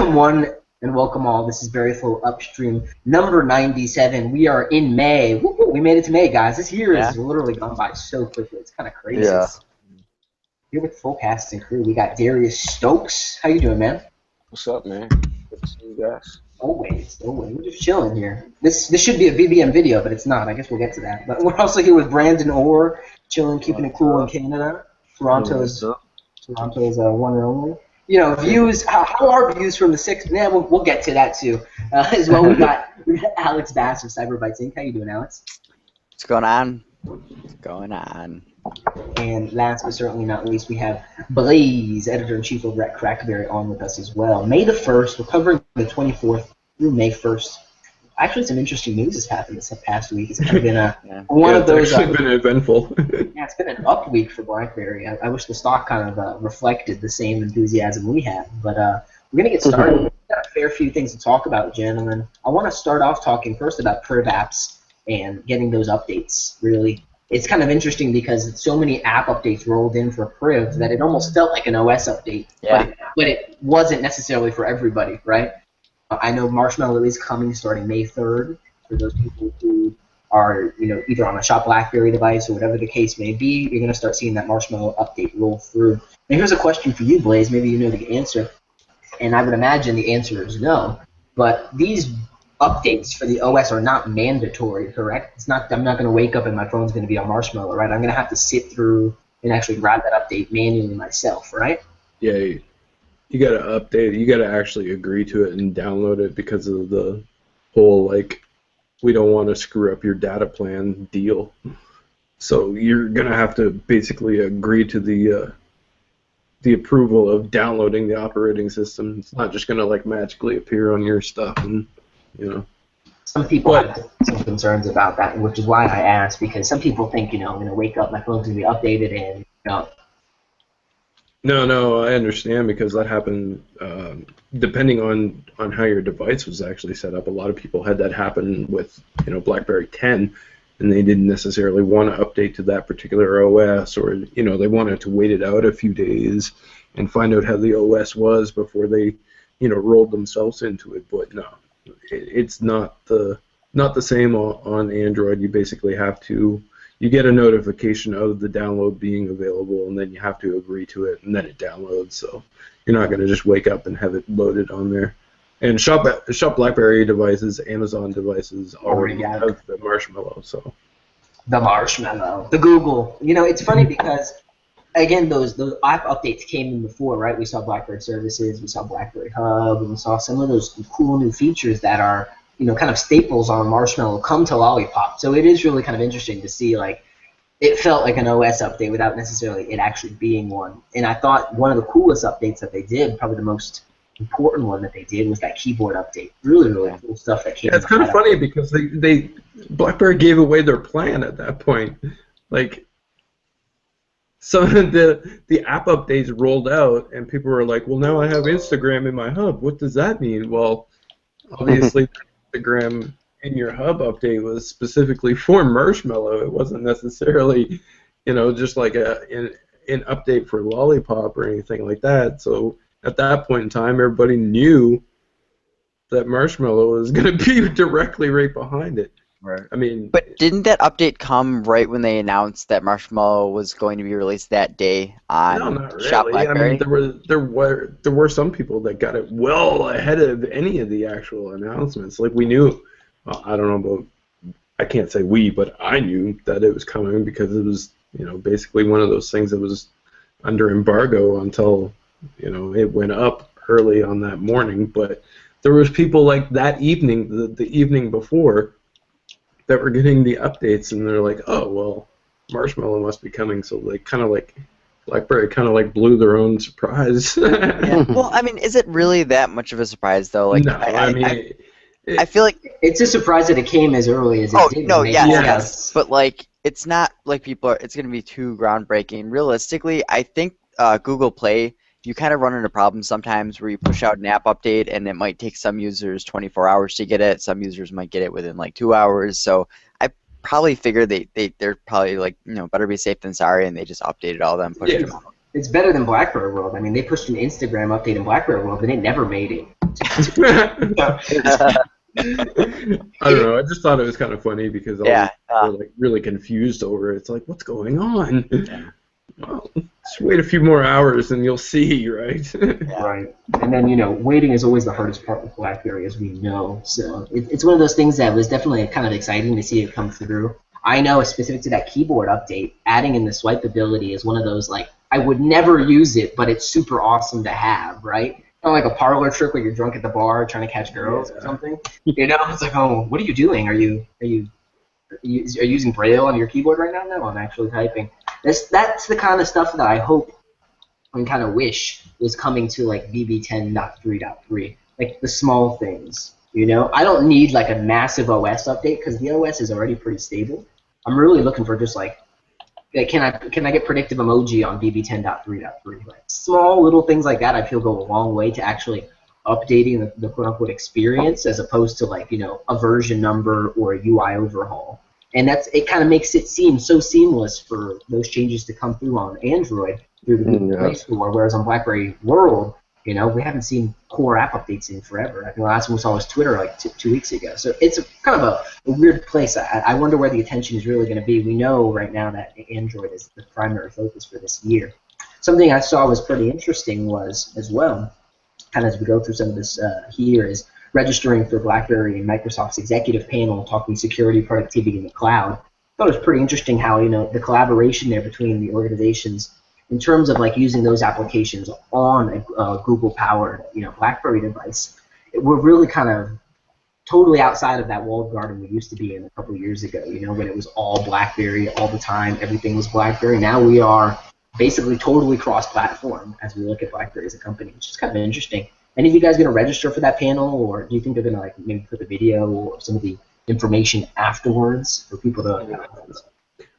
Welcome one and welcome all. This is BerryFlow Upstream number 97. We are in May. Woo-hoo, we made it to May, guys. This year has literally gone by so quickly. It's kind of crazy. Yeah. Here with the full cast and crew, we got Darius Stokes. How you doing, man? What's up, man? Good to see you guys. Always. We're just chilling here. This should be a BBM video, but it's not. I guess we'll get to that. But we're also here with Brandon Orr, chilling, keeping it cool in Canada. Toronto's one and only. You know, views. How are views from the sixth? Yeah, we'll get to that too. As well, we got Alex Bass of Cyberbytes Inc. How you doing, Alex? What's going on? What's going on? And last but certainly not least, we have Blaze, editor-in-chief over at Crackberry, on with us as well. May the 1st, we're covering the 24th through May 1st. Actually, some interesting news has happened this past week. It's kind of been one of those. It's actually been eventful. Yeah, it's been an up week for BlackBerry. I wish the stock kind of reflected the same enthusiasm we have. But we're going to get started. We've got a fair few things to talk about, gentlemen. I want to start off talking first about Priv apps and getting those updates, really. It's kind of interesting because so many app updates rolled in for Priv that it almost felt like an OS update. Yeah. But it wasn't necessarily for everybody, right? I know Marshmallow is coming starting May 3rd for those people who are, either on a Shop BlackBerry device or whatever the case may be. You're going to start seeing that Marshmallow update roll through. Now here's a question for you, Blaze. Maybe you know the answer, and I would imagine the answer is no. But these updates for the OS are not mandatory, correct? It's not. I'm not going to wake up and my phone's going to be on Marshmallow, right? I'm going to have to sit through and actually grab that update manually myself, right? Yeah. You gotta update it. You gotta actually agree to it and download it because of the whole, we don't want to screw up your data plan deal. So you're gonna have to basically agree to the approval of downloading the operating system. It's not just gonna magically appear on your stuff, and Some people have some concerns about that, which is why I asked, because some people think, I'm gonna wake up, my phone's gonna be updated, and No, I understand, because that happened depending on how your device was actually set up. A lot of people had that happen with BlackBerry 10, and they didn't necessarily want to update to that particular OS, or they wanted to wait it out a few days and find out how the OS was before they rolled themselves into it. But no, it's not the same on Android. You basically have to. You get a notification of the download being available, and then you have to agree to it, and then it downloads. So you're not going to just wake up and have it loaded on there. And Shop BlackBerry devices, Amazon devices already have the Marshmallow. So the Marshmallow, the Google. It's funny because again, those app updates came in before, right? We saw BlackBerry Services, we saw BlackBerry Hub, and we saw some of those cool new features that are kind of staples on Marshmallow come to Lollipop. So it is really kind of interesting to see, it felt like an OS update without necessarily it actually being one. And I thought one of the coolest updates that they did, probably the most important one that they did, was that keyboard update. Really, really cool stuff that came. Yeah, it's kind of funny because they BlackBerry gave away their plan at that point. So the app updates rolled out, and people were like, well, now I have Instagram in my hub. What does that mean? Well, obviously Instagram in your hub update was specifically for Marshmallow. It wasn't necessarily, just like an update for Lollipop or anything like that. So at that point in time, everybody knew that Marshmallow was going to be directly right behind it. Right. I mean, but didn't that update come right when they announced that Marshmallow was going to be released that day on no, not really. Shop BlackBerry? I mean, there were some people that got it well ahead of any of the actual announcements. We knew. I don't know about. I can't say we, but I knew that it was coming because it was, basically one of those things that was under embargo until, it went up early on that morning. But there was people that evening, the evening before, that were getting the updates, and they're like, oh, well, Marshmallow must be coming. So they kind of BlackBerry kind of blew their own surprise. Yeah. Well, I mean, is it really that much of a surprise, though? No, I feel like it's a surprise that it came as early as it did. No, yes. But it's not like people are. It's going to be too groundbreaking. Realistically, I think Google Play, you kind of run into problems sometimes where you push out an app update and it might take some users 24 hours to get it. Some users might get it within 2 hours. So I probably figure they're probably better be safe than sorry, and they just updated all of them, pushed them out. It's better than BlackBerry World. I mean, they pushed an Instagram update in BlackBerry World, and it never made it I don't know. I just thought it was kind of funny because all Yeah, people were like really confused over it. It's like, what's going on? Yeah. Well, just wait a few more hours and you'll see, right? Yeah. Right. And then, waiting is always the hardest part with BlackBerry, as we know. So it's one of those things that was definitely kind of exciting to see it come through. I know, specific to that keyboard update, adding in the swipe ability is one of those, like, I would never use it, but it's super awesome to have, right? Kind of like a parlor trick where you're drunk at the bar trying to catch girls or something. It's like, oh, what are you doing? Are you using Braille on your keyboard right now? No, I'm actually typing. That's the kind of stuff that I hope and kind of wish was coming to like BB 10.3.3, like the small things. I don't need like a massive OS update because the OS is already pretty stable. I'm really looking for just like can I get predictive emoji on BB 10.3.3? Like small little things like that I feel go a long way to actually updating the quote-unquote experience as opposed to like a version number or a UI overhaul. And it kind of makes it seem so seamless for those changes to come through on Android through the Google Play Store, whereas on BlackBerry World, we haven't seen core app updates in forever. I think the last one we saw was Twitter like 2 weeks ago. So it's kind of a weird place. I wonder where the attention is really going to be. We know right now that Android is the primary focus for this year. Something I saw was pretty interesting was, as well, kind of as we go through some of this here, is registering for BlackBerry and Microsoft's executive panel talking security, productivity, in the cloud. I thought it was pretty interesting how the collaboration there between the organizations in terms of like using those applications on a Google-powered BlackBerry device. We're really kind of totally outside of that walled garden we used to be in a couple of years ago. When it was all BlackBerry all the time, everything was BlackBerry. Now we are basically totally cross-platform as we look at BlackBerry as a company, which is kind of interesting. Any of you guys going to register for that panel, or do you think they're going to like maybe put the video or some of the information afterwards for people to?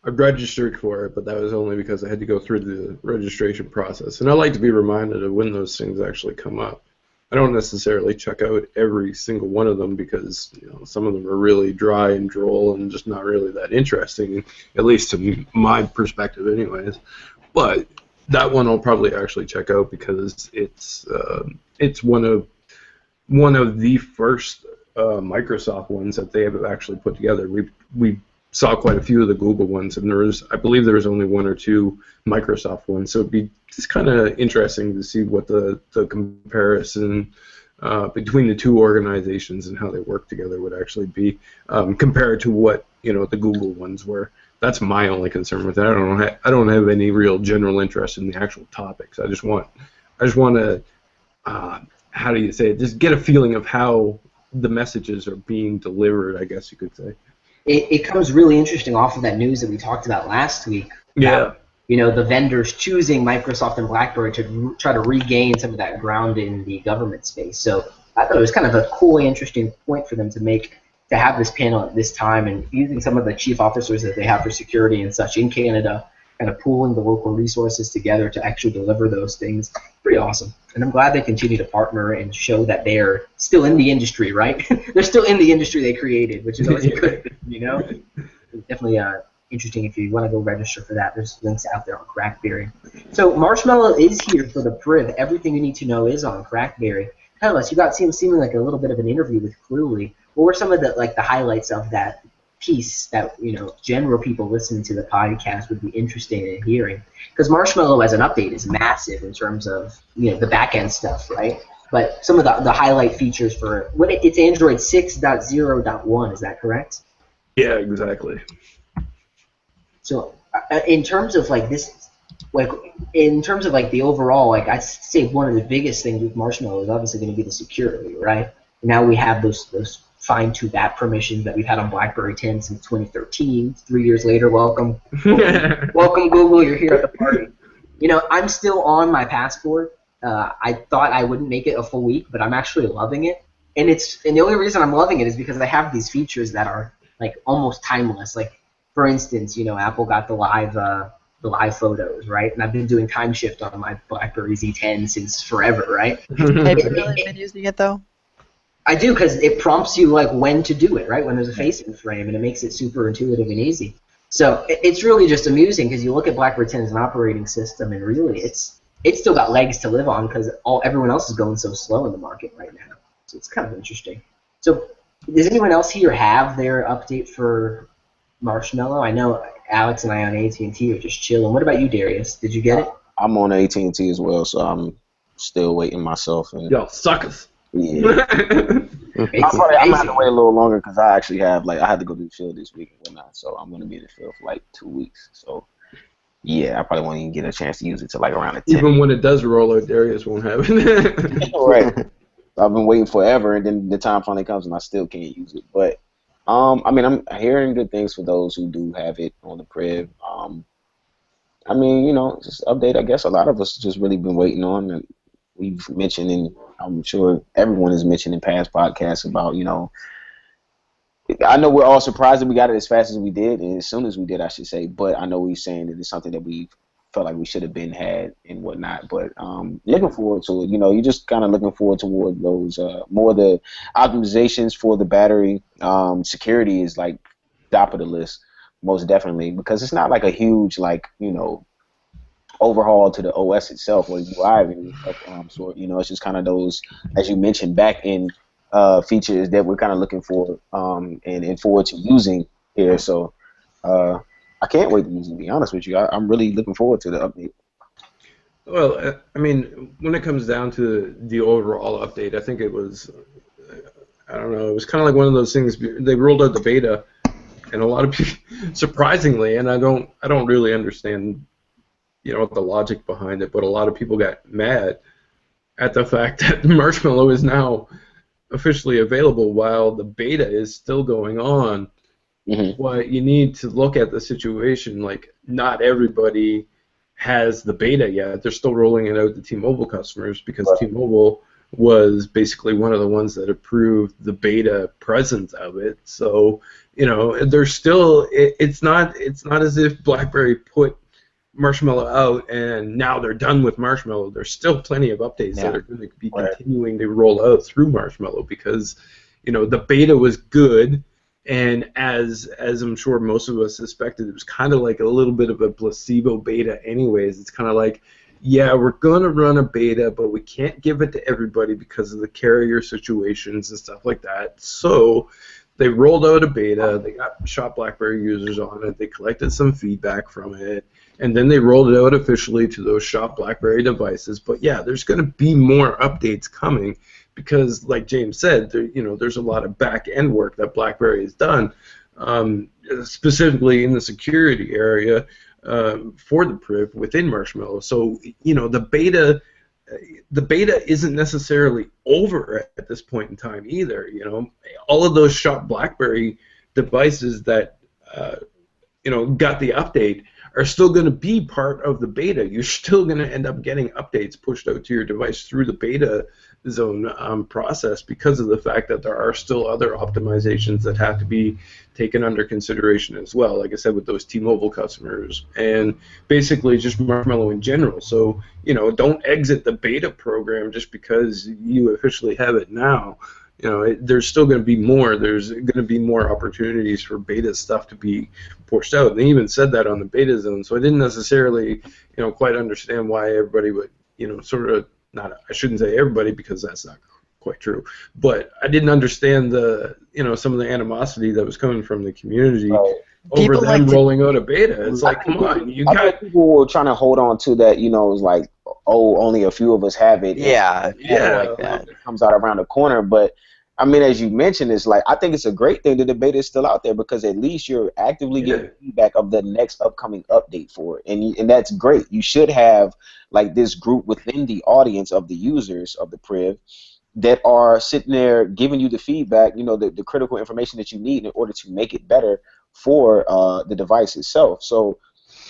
I've registered for it, but that was only because I had to go through the registration process. And I like to be reminded of when those things actually come up. I don't necessarily check out every single one of them because some of them are really dry and droll and just not really that interesting, at least to my perspective anyways. But that one I'll probably actually check out because it's one of the first Microsoft ones that they have actually put together. We saw quite a few of the Google ones, and I believe there was only one or two Microsoft ones. So it'd be just kind of interesting to see what the comparison between the two organizations and how they work together would actually be compared to what the Google ones were. That's my only concern with it. I don't have any real general interest in the actual topics. I just want to how do you say it? Just get a feeling of how the messages are being delivered, I guess you could say. It comes really interesting off of that news that we talked about last week. Yeah. The vendors choosing Microsoft and BlackBerry to try to regain some of that ground in the government space. So I thought it was kind of a cool, interesting point for them to make, to have this panel at this time, and using some of the chief officers that they have for security and such in Canada, kind of pooling the local resources together to actually deliver those things. Pretty awesome. And I'm glad they continue to partner and show that they're still in the industry, right? They're still in the industry they created, which is always good, It's definitely interesting if you want to go register for that. There's links out there on Crackberry. So Marshmallow is here for the Priv. Everything you need to know is on Crackberry. Tell us, you got seeming like a little bit of an interview with Cluey. What were some of the highlights of that piece that general people listening to the podcast would be interested in hearing? Because Marshmallow as an update is massive in terms of the back end stuff, right? But some of the highlight features for it's Android 6.0.1, is that correct? Yeah, exactly. So in terms of the overall, I'd say one of the biggest things with Marshmallow is obviously going to be the security, right? Now we have those fine-tuned app permissions that we've had on BlackBerry 10 since 2013. 3 years later, welcome. Welcome, Google. You're here at the party. I'm still on my passport. I thought I wouldn't make it a full week, but I'm actually loving it. And the only reason I'm loving it is because I have these features that are almost timeless. Like, for instance, Apple got the live photos, right? And I've been doing time shift on my BlackBerry Z10 since forever, right? Have you really been using it though? I do, because it prompts you when to do it, right? When there's a face in frame, and it makes it super intuitive and easy. So it's really just amusing because you look at BlackBerry 10 as an operating system, and really it's still got legs to live on because everyone else is going so slow in the market right now. So it's kind of interesting. So does anyone else here have their update for Marshmallow? I know Alex and I on AT&T are just chilling. What about you, Darius? Did you get it? I'm on AT&T as well, so I'm still waiting myself. And Yo, suckers. yeah, I'm gonna have to wait a little longer because I actually have I had to go to the field this week and whatnot, so I'm gonna be in the field for like 2 weeks. So yeah, I probably won't even get a chance to use it till like around the 10th. Even when it does roll out, Darius won't have it. Right. I've been waiting forever, and then the time finally comes, and I still can't use it. But I mean, I'm hearing good things for those who do have it on the Priv. I mean, you know, just update. I guess a lot of us just really been waiting on, and we've mentioned, and I'm sure everyone has mentioned in past podcasts about, you know, I know we're all surprised that we got it as fast as we did, and as soon as we did, I should say. But I know we're saying that it's something that we felt like we should have been had and whatnot. But looking forward to it. You know, you're just kind of looking forward toward those more the optimizations for the battery. Security is like top of the list, most definitely, because it's not like a huge you know, overhaul to the OS itself or UI sort. You know, it's just kind of those, as you mentioned, back end features that we're kind of looking for and forward to using here. So I can't wait to use it, to be honest with you. I'm really looking forward to the update. Well, I mean, when it comes down to the overall update, I think it was, I don't know, it was kind of like one of those things. They rolled out the beta, and a lot of people, surprisingly, and I don't really understand, you know, the logic behind it, but a lot of people got mad at the fact that Marshmallow is now officially available while the beta is still going on. Mm-hmm. Well, you need to look at the situation. Like, not everybody has the beta yet. They're still rolling it out to T-Mobile customers because T-Mobile was basically one of the ones that approved the beta presence of it. So, you know, there's still it's not as if BlackBerry put Marshmallow out and now they're done with Marshmallow. There's still plenty of updates that are going to be continuing to roll out through Marshmallow because, you know, the beta was good. And as I'm sure most of us suspected, it was kind of like a little bit of a placebo beta anyways. It's kind of like, yeah, we're going to run a beta, but we can't give it to everybody because of the carrier situations and stuff like that. So they rolled out a beta. They got Shop BlackBerry users on it. They collected some feedback from it. And then they rolled it out officially to those Shop BlackBerry devices. But, yeah, there's going to be more updates coming. Because, like James said, there's a lot of back-end work that BlackBerry has done, specifically in the security area for the Priv within Marshmallow. So, you know, the beta isn't necessarily over at this point in time either. You know, all of those Shop BlackBerry devices that got the update are still going to be part of the beta. You're still going to end up getting updates pushed out to your device through the beta zone process because of the fact that there are still other optimizations that have to be taken under consideration as well, like I said, with those T-Mobile customers and basically just Marshmallow in general. So, you know, don't exit the beta program just because you officially have it now. You know, there's still going to be more. There's going to be more opportunities for beta stuff to be pushed out. And they even said that on the beta zone. So I didn't necessarily, quite understand why everybody would, sort of not. I shouldn't say everybody because that's not quite true. But I didn't understand the, some of the animosity that was coming from the community over them rolling out a beta. It's like, come on, you got people were trying to hold on to that. It was like, oh, only a few of us have it. Yeah, like that. It comes out around the corner, but. I mean, as you mentioned, it's like I think it's a great thing that the beta is still out there because at least you're actively getting feedback of the next upcoming update for it, and that's great. You should have like this group within the audience of the users of the Priv that are sitting there giving you the feedback, the critical information that you need in order to make it better for the device itself. So,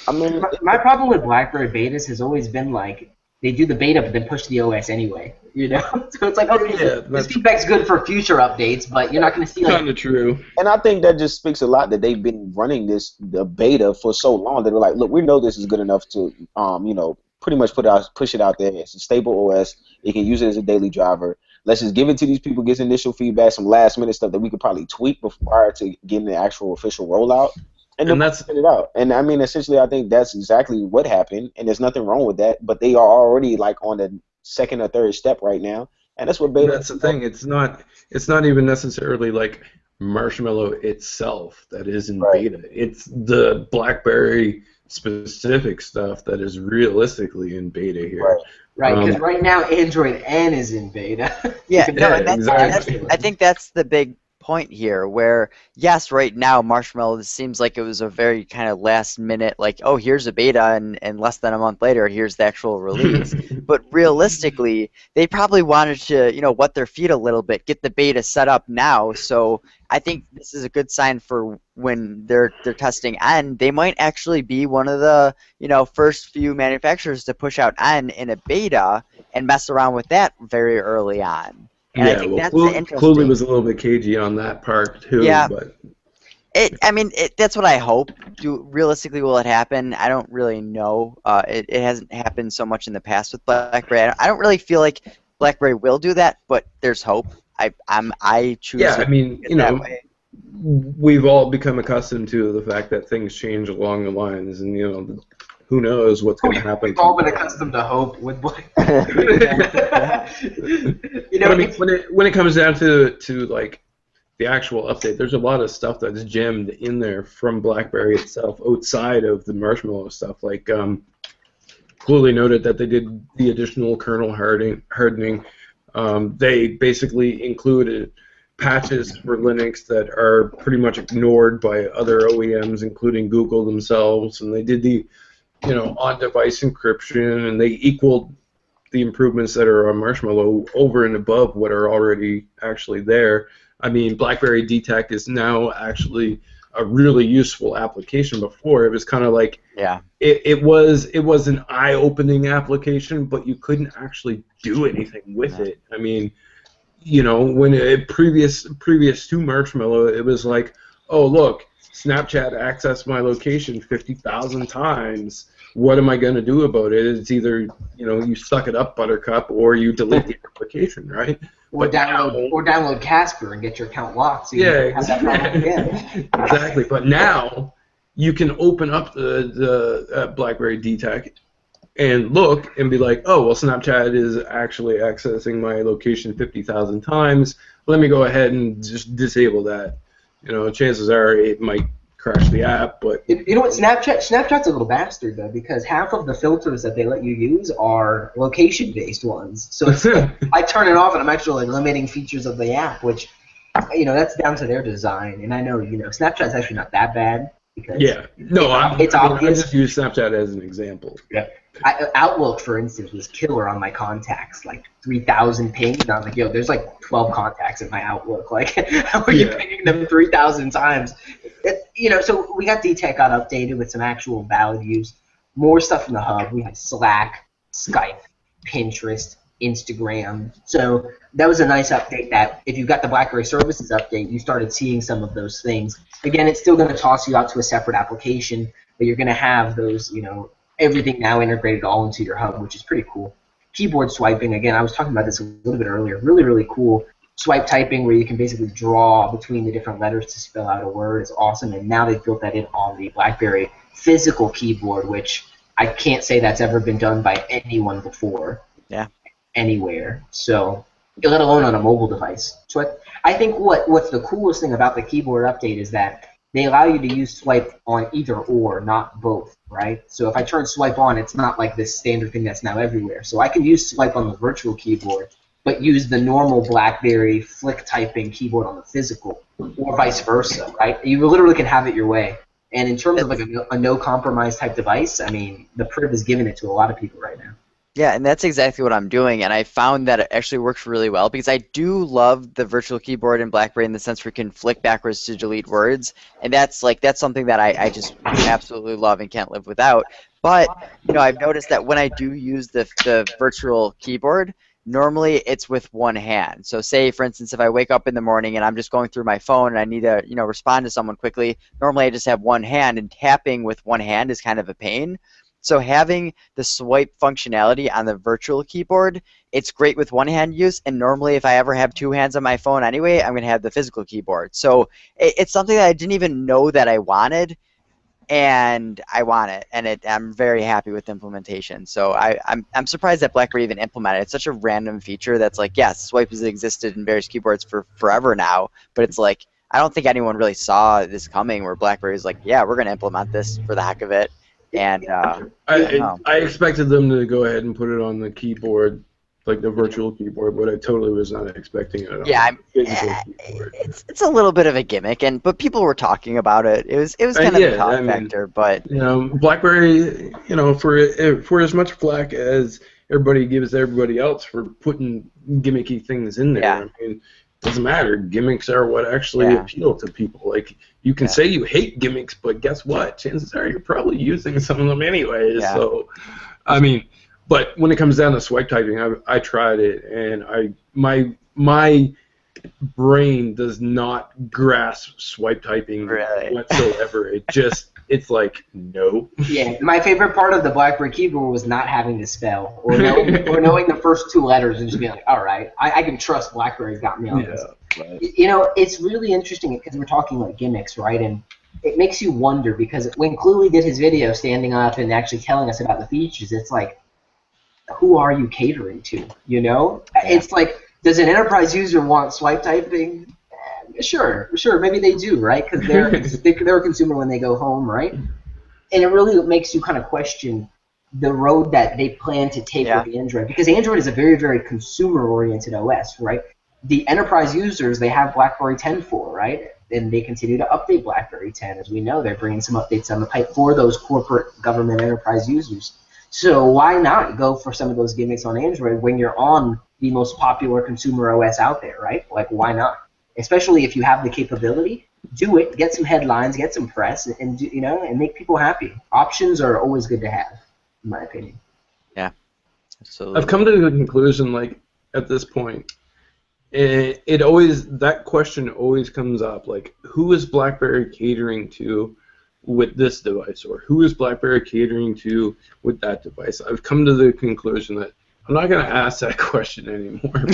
I mean, my problem with BlackBerry betas has always been like. They do the beta, but then push the OS anyway. So it's like, okay, this feedback's good for future updates, but you're not going to see. Kind of true. And I think that just speaks a lot that they've been running the beta for so long that they're like, look, we know this is good enough to, pretty much push it out there. It's a stable OS. You can use it as a daily driver. Let's just give it to these people, get some initial feedback, some last minute stuff that we could probably tweak prior to getting the actual official rollout. And that's it out. And I mean, essentially, I think that's exactly what happened, and there's nothing wrong with that. But they are already like on the second or third step right now, And that's what beta. That's the thing. It's not even necessarily like Marshmallow itself that is in Right. beta. It's the BlackBerry specific stuff that is realistically in beta here. Right. Right, because right now Android N is in beta. Yeah, You can- no, Yeah, and that's, exactly. I think that's the big point here, where yes, right now Marshmallow, this seems like it was a very kind of last minute, like, oh, here's a beta, and less than a month later, here's the actual release. But realistically, they probably wanted to, wet their feet a little bit, get the beta set up now. So I think this is a good sign for when they're testing N. They might actually be one of the first few manufacturers to push out N in a beta and mess around with that very early on. And I Yeah, think well, that's the Cluely interesting. was a little bit cagey on that part too, Yeah. but That's what I hope. Realistically, will it happen? I don't really know. It hasn't happened so much in the past with BlackBerry. I don't really feel like BlackBerry will do that, but there's hope. I choose yeah, to I mean, think it that way. we've all become accustomed to the fact that things change along the lines, and who knows what's going to happen. We've all been accustomed to hope with But I mean, when it comes down to like the actual update, there's a lot of stuff that's gemmed in there from BlackBerry itself, outside of the Marshmallow stuff. Like, Cluely noted that they did the additional kernel hardening. They basically included patches for Linux that are pretty much ignored by other OEMs, including Google themselves, and they did the on-device encryption, and they equaled the improvements that are on Marshmallow over and above what are already actually there. I mean, BlackBerry Detect is now actually a really useful application. Before, it was kind of like it was an eye-opening application, but you couldn't actually do anything with it. I mean, when previous to Marshmallow, it was like, oh, look, Snapchat accessed my location 50,000 times. What am I going to do about it? It's either you suck it up, Buttercup, or you delete the application, right? Or download Casper and get your account locked. So you Yeah, have that problem again. exactly. But now you can open up the BlackBerry Detect and look and be like, oh, well, Snapchat is actually accessing my location 50,000 times. Let me go ahead and just disable that. Chances are it might crash the app, but you know what? Snapchat's a little bastard though, because half of the filters that they let you use are location-based ones. So it's I turn it off and I'm actually limiting features of the app, which that's down to their design. And I know Snapchat's actually not that bad because it's obvious. I just use Snapchat as an example. Yeah. Outlook, for instance, was killer on my contacts, like 3,000 pings. And I was like, yo, there's like 12 contacts in my Outlook. Like, how are you pinging them 3,000 times? So we got DTEC got updated with some actual valid use. More stuff in the hub. We had Slack, Skype, Pinterest, Instagram. So that was a nice update that if you got the BlackBerry Services update, you started seeing some of those things. Again, it's still going to toss you out to a separate application, but you're going to have those, everything now integrated all into your hub, which is pretty cool. Keyboard swiping, again, I was talking about this a little bit earlier. Really, really cool. Swipe typing, where you can basically draw between the different letters to spell out a word, is awesome. And now they've built that in on the BlackBerry physical keyboard, which I can't say that's ever been done by anyone before. Yeah. Anywhere. So, let alone on a mobile device. So I think what's the coolest thing about the keyboard update is that they allow you to use swipe on either or, not both, right? So if I turn swipe on, it's not like this standard thing that's now everywhere. So I can use swipe on the virtual keyboard, but use the normal BlackBerry flick typing keyboard on the physical, or vice versa, right? You literally can have it your way. And in terms of like a no compromise type device, I mean, the Priv is giving it to a lot of people right now. Yeah, and that's exactly what I'm doing, and I found that it actually works really well because I do love the virtual keyboard in BlackBerry in the sense where you can flick backwards to delete words, and that's something that I just absolutely love and can't live without. But I've noticed that when I do use the virtual keyboard, normally it's with one hand. So say, for instance, if I wake up in the morning and I'm just going through my phone and I need to respond to someone quickly, normally I just have one hand, and tapping with one hand is kind of a pain. So having the swipe functionality on the virtual keyboard, it's great with one-hand use, and normally if I ever have two hands on my phone anyway, I'm going to have the physical keyboard. So it's something that I didn't even know that I wanted, and I want it, and I'm very happy with the implementation. So I'm surprised that BlackBerry even implemented it. It's such a random feature that's like, yes, swipe has existed in various keyboards for forever now, but it's like, I don't think anyone really saw this coming where BlackBerry is like, yeah, we're going to implement this for the heck of it. And I don't know. I expected them to go ahead and put it on the keyboard, like the virtual keyboard, but I totally was not expecting it on the physical keyboard. It's a little bit of a gimmick, but people were talking about it. It was kind of a talk factor, but BlackBerry, for as much flack as everybody gives everybody else for putting gimmicky things in there, I mean, it doesn't matter. Gimmicks are what actually appeal to people. Like, you can say you hate gimmicks, but guess what? Chances are you're probably using some of them anyway. Yeah. So, I mean, but when it comes down to swipe typing, I tried it, and my brain does not grasp swipe typing whatsoever. It's like, no. Yeah, my favorite part of the BlackBerry keyboard was not having to spell or knowing the first two letters and just being like, all right, I can trust BlackBerry's got me on this. Right. It's really interesting because we're talking like gimmicks, right? And it makes you wonder, because when Cluey did his video standing up and actually telling us about the features, it's like, who are you catering to? It's like, does an enterprise user want swipe typing? Sure, maybe they do, right? Because they're a consumer when they go home, right? And it really makes you kind of question the road that they plan to take with the Android, because Android is a very, very consumer-oriented OS, right? The enterprise users, they have BlackBerry 10 for, right? And they continue to update BlackBerry 10. As we know, they're bringing some updates on the pipe for those corporate government enterprise users. So why not go for some of those gimmicks on Android when you're on the most popular consumer OS out there, right? Like, why not? Especially if you have the capability, do it. Get some headlines, get some press, and make people happy. Options are always good to have, in my opinion. Yeah, absolutely. I've come to the conclusion, like, at this point, that question always comes up, like, who is BlackBerry catering to with this device, or who is BlackBerry catering to with that device? I've come to the conclusion that I'm not going to ask that question anymore.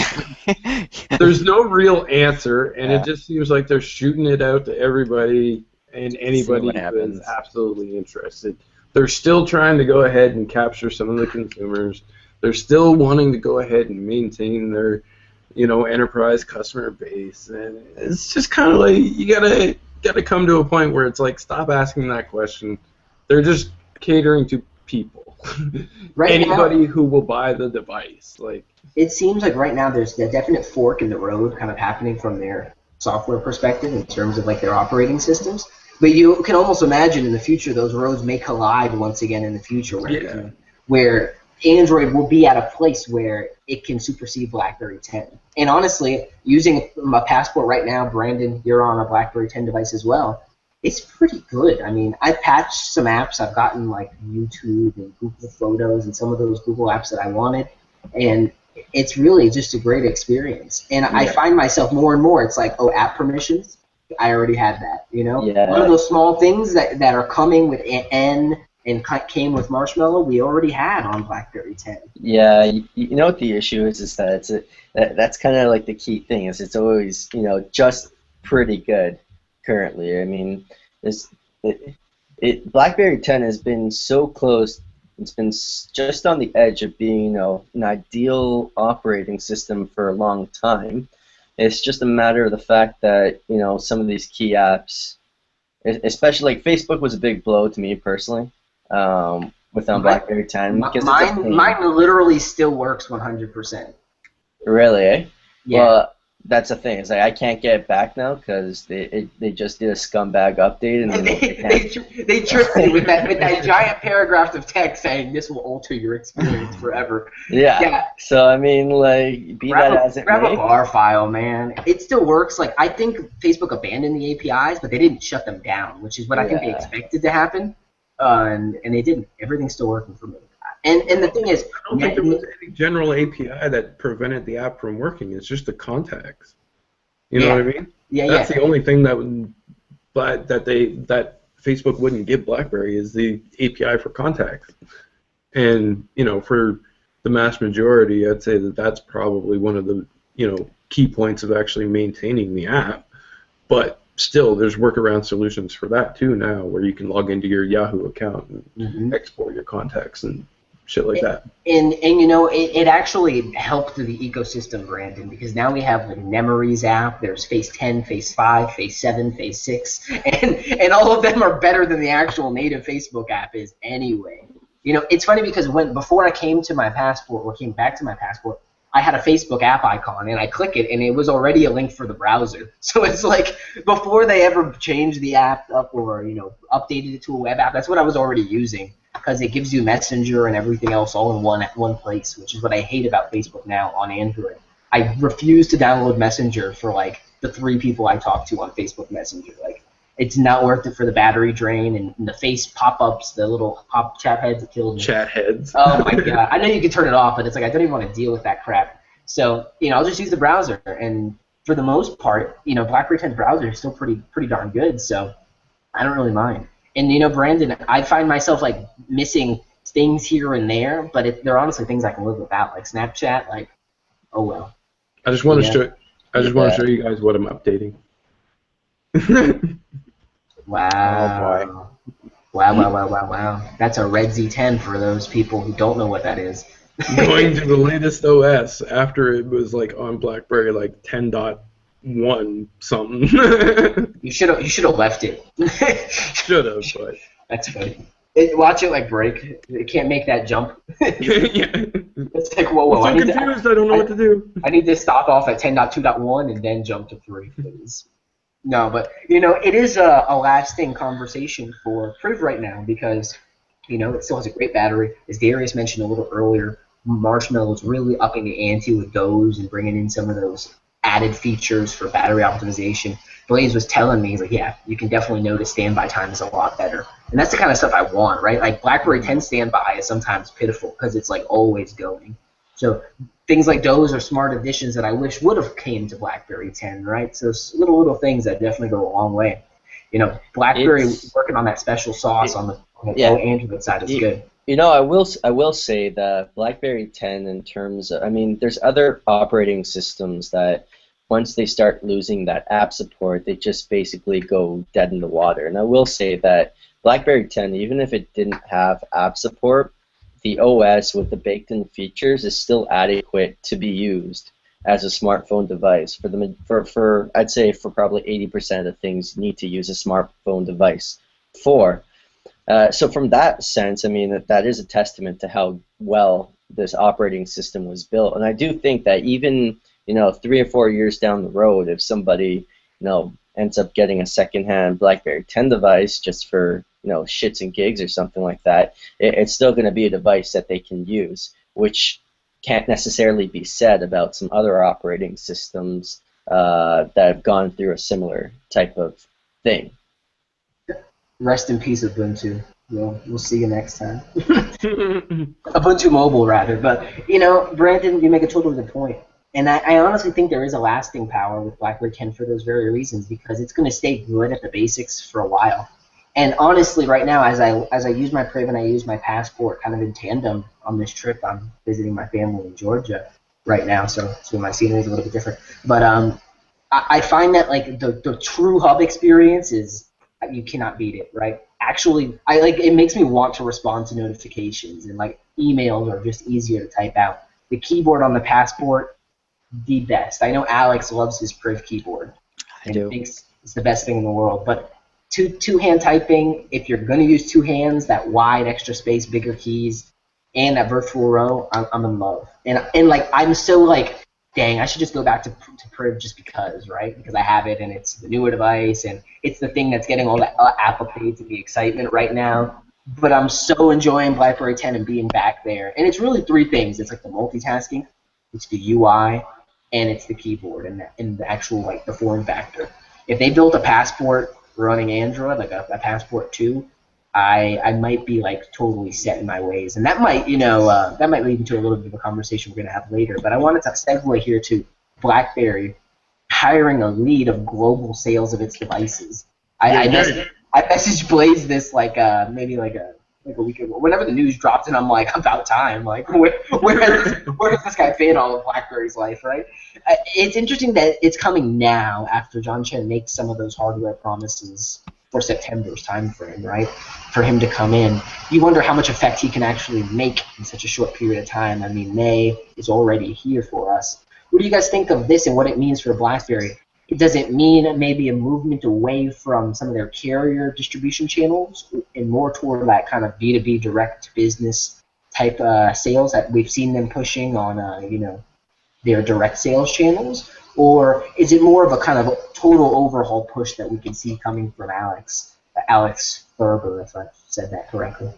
There's no real answer, and it just seems like they're shooting it out to everybody and anybody who is absolutely interested. They're still trying to go ahead and capture some of the consumers. They're still wanting to go ahead and maintain their, enterprise customer base, and it's just kind of like you gotta come to a point where it's like, stop asking that question. They're just catering to people. Right. Anybody who will buy the device. Like, it seems like right now there's a definite fork in the road kind of happening from their software perspective in terms of like their operating systems. But you can almost imagine in the future those roads may collide once again in the future where Android will be at a place where it can supersede BlackBerry 10. And honestly, using my Passport right now, Brandon, you're on a BlackBerry 10 device as well. It's pretty good. I mean, I've patched some apps. I've gotten like YouTube and Google Photos and some of those Google apps that I wanted, and it's really just a great experience. And I find myself more and more, it's like, app permissions, I already had that, One of those small things that are coming with N and came with Marshmallow, we already had on BlackBerry 10. Yeah, you know what the issue is that that's kind of like the key thing, is it's always, just pretty good. Currently, I mean, BlackBerry 10 has been so close. It's been just on the edge of being, an ideal operating system for a long time. It's just a matter of the fact that, some of these key apps, especially like Facebook, was a big blow to me personally. With BlackBerry 10, because mine literally still works 100%. Really? Eh? Yeah. Well, that's the thing. Is like I can't get it back now because they just did a scumbag update, and they tricked me with that giant paragraph of text saying this will alter your experience forever. Yeah. So I mean, like, grab a bar file, man. It still works. Like, I think Facebook abandoned the APIs, but they didn't shut them down, which is what I think they expected to happen, and they didn't. Everything's still working for me. And the thing is, I don't think there was any general API that prevented the app from working. It's just the contacts. You know what I mean? Yeah, That's the only thing that Facebook wouldn't give BlackBerry is the API for contacts. And for the mass majority, I'd say that's probably one of the key points of actually maintaining the app. But still, there's workaround solutions for that too now, where you can log into your Yahoo account and export your contacts and shit like that. And you know, it actually helped the ecosystem, Brandon, because now we have the Memories app. There's Phase 10, Phase 5, Phase 7, Phase 6, and all of them are better than the actual native Facebook app is anyway. You know, it's funny because before I came to my passport or came back to my passport, I had a Facebook app icon, and I click it, and it was already a link for the browser. So it's like before they ever changed the app up or, you know, updated it to a web app, that's what I was already using, because it gives you Messenger and everything else all in one place, which is what I hate about Facebook now on Android. I refuse to download Messenger for, like, the 3 people I talk to on Facebook Messenger. Like, it's not worth it for the battery drain and the face pop-ups, the little pop chat heads that killed me. Chat heads. Oh my god! I know you can turn it off, but it's like I don't even want to deal with that crap. So, you know, I'll just use the browser, and for the most part, you know, BlackBerry 10's browser is still pretty darn good. So I don't really mind. And you know, Brandon, I find myself like missing things here and there, but they're honestly things I can live without, like Snapchat. Like, oh well. I just want to show. I just want to show you guys what I'm updating. Wow. Wow. That's a Red Z10 for those people who don't know what that is. Going to the latest OS after it was like on BlackBerry like 10.1 something. You should have left it. Should have, but that's funny. Watch it like break. It can't make that jump. Yeah. It's like whoa. I'm so confused. I don't know what to do. I need to stop off at 10.2.1 and then jump to 3, please. No, but, you know, it is a lasting conversation for Priv right now because, you know, it still has a great battery. As Darius mentioned a little earlier, Marshmallow is really upping the ante with those and bringing in some of those added features for battery optimization. Blaze was telling me, he's like, yeah, you can definitely notice standby time is a lot better. And that's the kind of stuff I want, right? Like, BlackBerry 10 standby is sometimes pitiful because it's, like, always going. So things like those are smart additions that I wish would have came to BlackBerry 10, right? So little things that definitely go a long way. You know, BlackBerry working on that special sauce on the Android side is good. You know, I will say that BlackBerry 10 in terms of, I mean, there's other operating systems that once they start losing that app support, they just basically go dead in the water. And I will say that BlackBerry 10, even if it didn't have app support, the OS with the baked-in features is still adequate to be used as a smartphone device for I'd say for probably 80% of the things you need to use a smartphone device for. So from that sense, I mean that is a testament to how well this operating system was built. And I do think that even 3 or 4 years down the road, if somebody ends up getting a secondhand BlackBerry 10 device just for shits and gigs or something like that, it's still going to be a device that they can use, which can't necessarily be said about some other operating systems that have gone through a similar type of thing. Rest in peace, Ubuntu. We'll see you next time. Ubuntu Mobile, rather. But, Brandon, you make a totally good point. And I honestly think there is a lasting power with BlackBerry 10 for those very reasons, because it's going to stay good at the basics for a while. And honestly, right now, as I use my Priv and I use my Passport kind of in tandem on this trip, I'm visiting my family in Georgia right now, so my scenery is a little bit different. But I find that like the true hub experience is you cannot beat it, right? Actually, it makes me want to respond to notifications, and like emails are just easier to type out. The keyboard on the Passport, the best. I know Alex loves his Priv keyboard and thinks it's the best thing in the world, but two-hand typing, if you're going to use two hands, that wide extra space, bigger keys, and that virtual row, I'm in love. And like, I'm so like, dang, I should just go back to Priv just because, right? Because I have it, and it's the newer device, and it's the thing that's getting all the Apple Pay to the excitement right now. But I'm so enjoying BlackBerry 10 and being back there. And it's really three things. It's like the multitasking, it's the UI, and it's the keyboard and the actual, like, the form factor. If they built a Passport running Android, like a Passport 2, I might be like totally set in my ways, and that might lead into a little bit of a conversation we're gonna have later. But I wanted to segue here to BlackBerry hiring a lead of global sales of its devices. I messaged Blaze this maybe like like a week ago. Whenever the news dropped, and I'm like, about time. Like, where has this guy been all of BlackBerry's life, right? It's interesting that it's coming now after John Chen makes some of those hardware promises for September's time frame, right? For him to come in, you wonder how much effect he can actually make in such a short period of time. I mean, May is already here for us. What do you guys think of this and what it means for BlackBerry? Does it mean maybe a movement away from some of their carrier distribution channels and more toward that kind of B2B direct business type sales that we've seen them pushing on, you know, their direct sales channels? Or is it more of a kind of total overhaul push that we can see coming from Alex Thurber, if I said that correctly?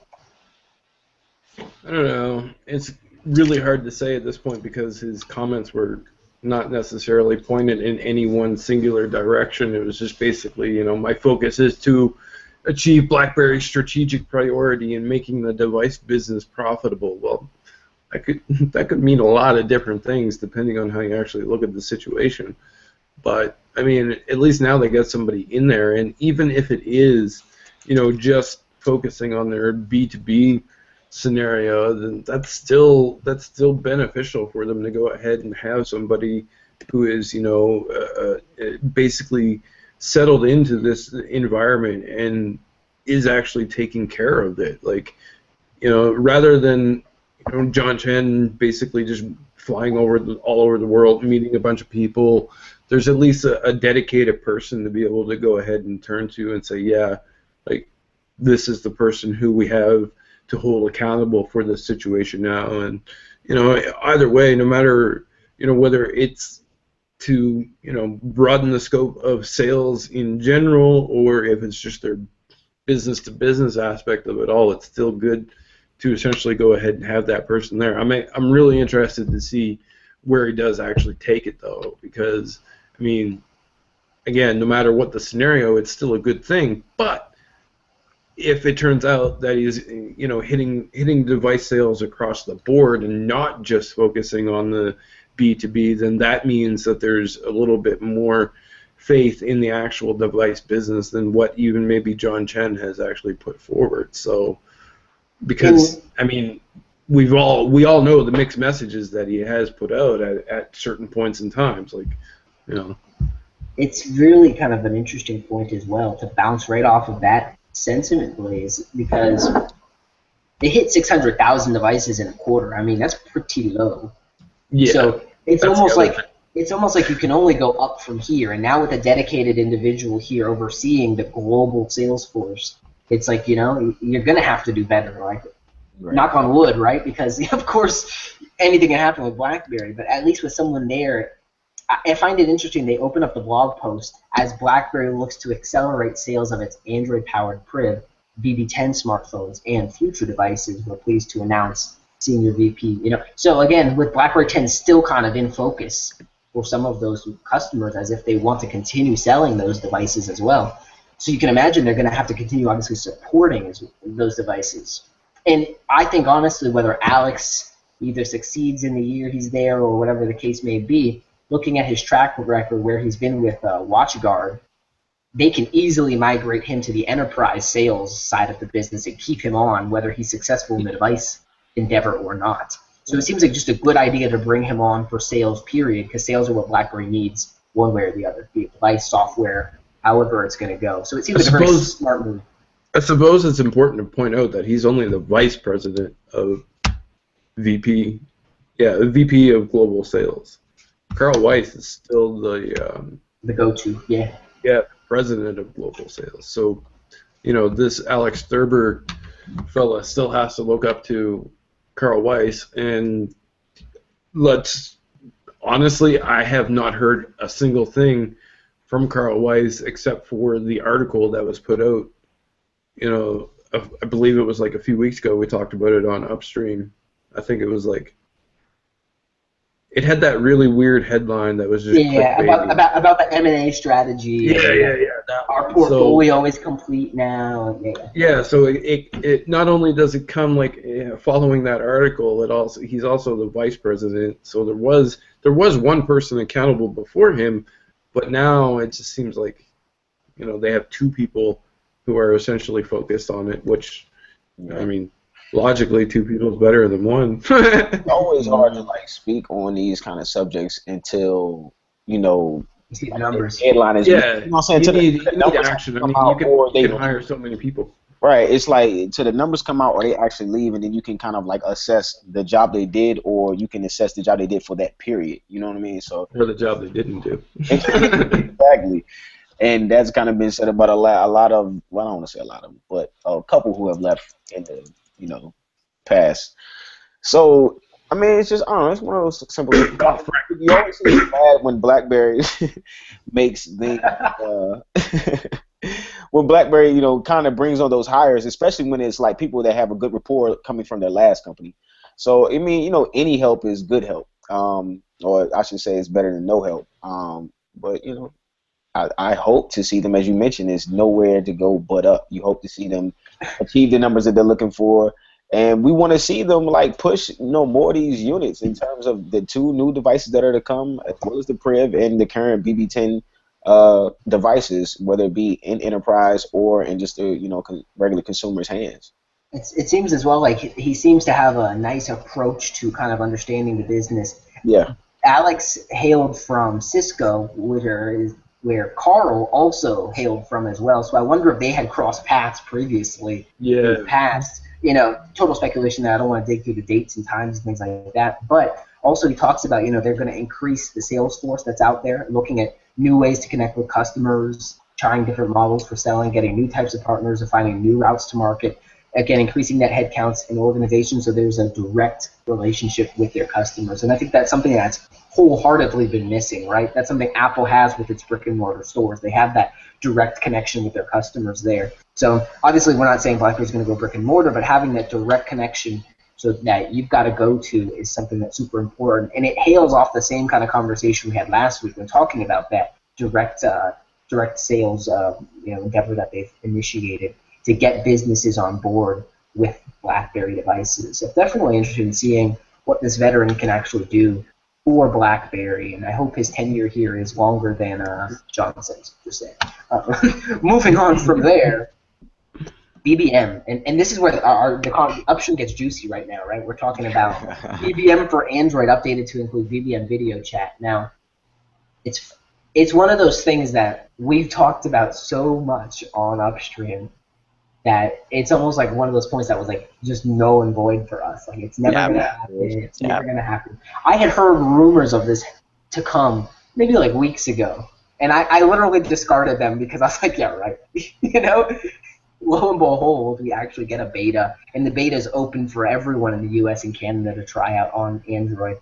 I don't know. It's really hard to say at this point because his comments were not necessarily pointed in any one singular direction. It was just basically, you know, my focus is to achieve BlackBerry's strategic priority in making the device business profitable. Well, that could mean a lot of different things depending on how you actually look at the situation. But I mean, at least now they got somebody in there, and even if it is, you know, just focusing on their B2B scenario, then that's still beneficial for them to go ahead and have somebody who is, you know, basically settled into this environment and is actually taking care of it. Like, you know, rather than, you know, John Chen basically just flying all over the world, meeting a bunch of people, there's at least a dedicated person to be able to go ahead and turn to and say, yeah, like, this is the person who we have to hold accountable for this situation now. And, you know, either way, no matter, you know, whether it's to, you know, broaden the scope of sales in general or if it's just their business to business aspect of it all, it's still good to essentially go ahead and have that person there. I'm really interested to see where he does actually take it, though, because, I mean, again, no matter what the scenario, it's still a good thing. But if it turns out that he's, you know, hitting device sales across the board and not just focusing on the B2B, then that means that there's a little bit more faith in the actual device business than what even maybe John Chen has actually put forward. So, because I mean, we all know the mixed messages that he has put out at certain points in times, like, you know. It's really kind of an interesting point as well to bounce right off of that sentiment, Blaze, because they hit 600,000 devices in a quarter. I mean, that's pretty low. Yeah. So it's almost like you can only go up from here. And now with a dedicated individual here overseeing the global sales force, it's like, you know, you're going to have to do better. Like, right. Knock on wood, right? Because, of course, anything can happen with BlackBerry. But at least with someone there, I find it interesting they open up the blog post as BlackBerry looks to accelerate sales of its Android-powered Priv, VB10 smartphones, and future devices. We're pleased to announce Senior VP. You know, so again, with BlackBerry 10 still kind of in focus for some of those customers, as if they want to continue selling those devices as well. So you can imagine they're going to have to continue obviously supporting those devices. And I think honestly, whether Alex either succeeds in the year he's there or whatever the case may be, looking at his track record where he's been with WatchGuard, they can easily migrate him to the enterprise sales side of the business and keep him on whether he's successful in the device endeavor or not. So it seems like just a good idea to bring him on for sales, period, because sales are what BlackBerry needs one way or the other, be it device, software, however it's going to go. So it seems like a very smart move. I suppose it's important to point out that he's only the vice president of VP of global sales. Carl Weiss is still the go-to, yeah. Yeah, president of global sales. So, you know, this Alex Thurber fella still has to look up to Carl Weiss, and honestly, I have not heard a single thing from Carl Weiss except for the article that was put out, you know, I believe it was like a few weeks ago. We talked about it on Upstream. I think it was like, it had that really weird headline that was just about the M&A strategy. Yeah. Our portfolio is complete now. Yeah, so it not only does it come like following that article, he's also the vice president. So there was one person accountable before him, but now it just seems like, you know, they have two people who are essentially focused on it, which, I mean, logically, 2 people is better than 1. It's always hard to like speak on these kind of subjects until you know You see the like the numbers. headline is. Yeah, You know what I'm saying? you Till need the numbers action. I come mean, you out or they can hire so many people. right. It's like till the numbers come out or they actually leave, and then you can kind of like assess the job they did, or you can assess the job they did for that period. You know what I mean? So Or the job they didn't do. exactly. And that's kind of been said about a lot of, well, I don't want to say a lot of them, but a couple who have left in the, past. So, I mean, it's just, I don't know, it's one of those simple things. You always see it bad when BlackBerry makes the, when BlackBerry, kind of brings on those hires, especially when it's like people that have a good rapport coming from their last company. So, I mean, any help is good help. Or I should say it's better than no help. But, I hope to see them, as you mentioned, is nowhere to go but up. You hope to see them achieve the numbers that they're looking for, and we want to see them like push, more of these units in terms of the 2 new devices that are to come, as well as the Priv and the current BB10 devices, whether it be in enterprise or in just the regular consumers' hands. It seems as well like he seems to have a nice approach to kind of understanding the business. Yeah. Alex hailed from Cisco, where Carl also hailed from as well. So I wonder if they had crossed paths previously in the past. Total speculation there. I don't want to dig through the dates and times and things like that. But also he talks about, they're going to increase the sales force that's out there, looking at new ways to connect with customers, trying different models for selling, getting new types of partners, and finding new routes to market. Again, increasing that headcounts in organizations so there's a direct relationship with their customers. And I think that's something that's wholeheartedly been missing, right? That's something Apple has with its brick and mortar stores. They have that direct connection with their customers there. So obviously we're not saying BlackBerry's going to go brick and mortar, but having that direct connection so that you've got to go to is something that's super important. And it hails off the same kind of conversation we had last week when talking about that direct sales endeavor that they've initiated to get businesses on board with BlackBerry devices. So definitely interested in seeing what this veteran can actually do for BlackBerry, and I hope his tenure here is longer than Johnson's, just saying. Moving on from there, BBM, and this is where the Upstream gets juicy right now, right? We're talking about BBM for Android updated to include BBM video chat. Now, it's one of those things that we've talked about so much on Upstream that it's almost like one of those points that was like just null and void for us. Like it's never gonna happen. It's never gonna happen. I had heard rumors of this to come maybe like weeks ago, and I literally discarded them because I was like, yeah, right. Lo and behold, we actually get a beta, and the beta is open for everyone in the U.S. and Canada to try out on Android,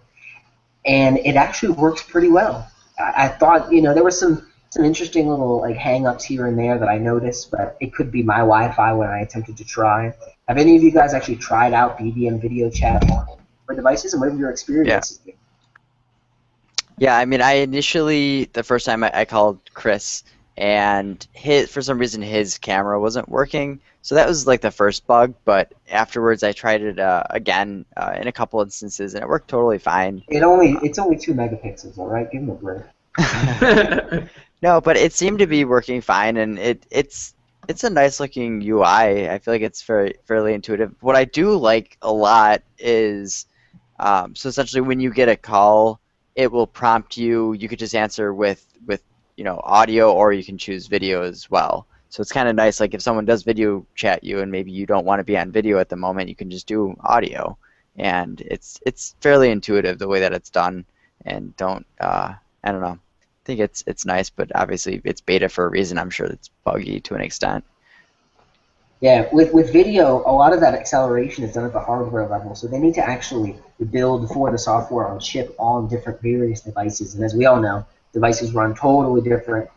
and it actually works pretty well. I thought there was some interesting little like hang-ups here and there that I noticed, but it could be my Wi-Fi when I attempted to try. Have any of you guys actually tried out BBM video chat on devices, and what have your experiences been? Yeah, I mean, I initially, the first time I called Chris, and for some reason his camera wasn't working, so that was like the first bug, but afterwards I tried it again in a couple instances, and it worked totally fine. It's only 2 megapixels, all right? Give him a break. No, but it seemed to be working fine, and it's a nice looking UI. I feel like it's fairly intuitive. What I do like a lot is so essentially when you get a call, it will prompt you. You could just answer with audio, or you can choose video as well. So it's kind of nice. Like if someone does video chat you, and maybe you don't want to be on video at the moment, you can just do audio, and it's fairly intuitive the way that it's done. And I don't know. I think it's nice, but obviously it's beta for a reason. I'm sure it's buggy to an extent. Yeah, with video, a lot of that acceleration is done at the hardware level, so they need to actually build for the software on chip on different various devices. And as we all know, devices run totally different,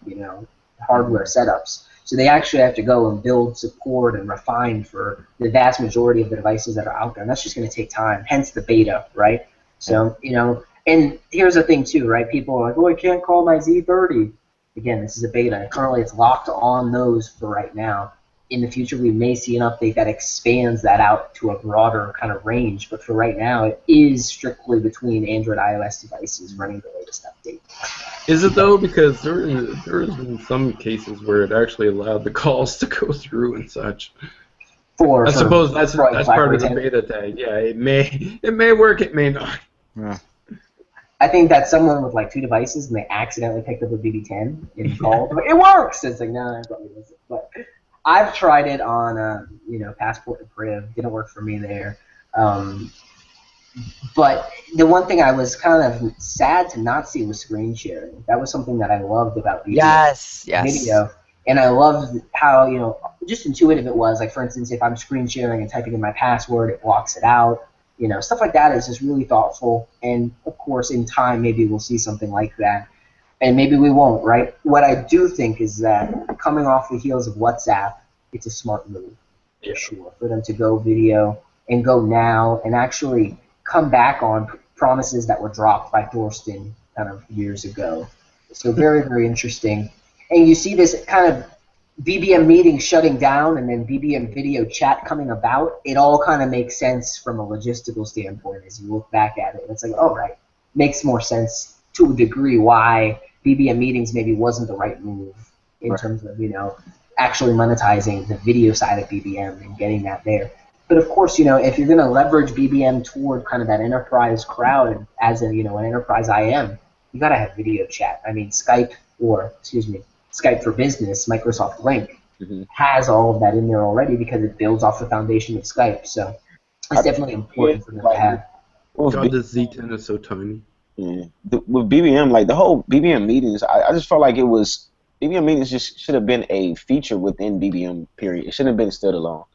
hardware setups. So they actually have to go and build support and refine for the vast majority of the devices that are out there, and that's just going to take time. Hence the beta, right? So and here's the thing too, right? People are like, oh, I can't call my Z30. Again, this is a beta. Currently, it's locked on those for right now. In the future, we may see an update that expands that out to a broader kind of range. But for right now, it is strictly between Android iOS devices running the latest update. Is it though? Because there has been some cases where it actually allowed the calls to go through and such. for I suppose for that's BlackBerry part of the 10. beta tag. Yeah, it may work, it may not. Yeah. I think that someone with like 2 devices and they accidentally picked up a BB10 and called, like, it works. It's like, no, it probably doesn't. But I've tried it on, Passport and Priv. Didn't work for me there. But the one thing I was kind of sad to not see was screen sharing. That was something that I loved about Yes. video. And I loved how, just intuitive it was. Like, for instance, if I'm screen sharing and typing in my password, it blocks it out. Stuff like that is just really thoughtful. And, of course, in time, maybe we'll see something like that. And maybe we won't, right? What I do think is that coming off the heels of WhatsApp, it's a smart move, for sure, for them to go video and go now and actually come back on promises that were dropped by Thorsten kind of years ago. So very, very interesting. And you see this kind of BBM meeting shutting down and then BBM video chat coming about. It all kind of makes sense from a logistical standpoint as you look back at it. It's like, all right, makes more sense to a degree why BBM meetings maybe wasn't the right move in terms of, actually monetizing the video side of BBM and getting that there. But of course, if you're going to leverage BBM toward kind of that enterprise crowd as an enterprise IM, you got to have video chat. I mean, Skype for Business, Microsoft Link, has all of that in there already because it builds off the foundation of Skype. So it's definitely important for them to have. God, this Z10 is so tiny. Yeah. With BBM, like the whole BBM meetings, I just felt like BBM meetings just should have been a feature within BBM, period. It shouldn't have been standalone.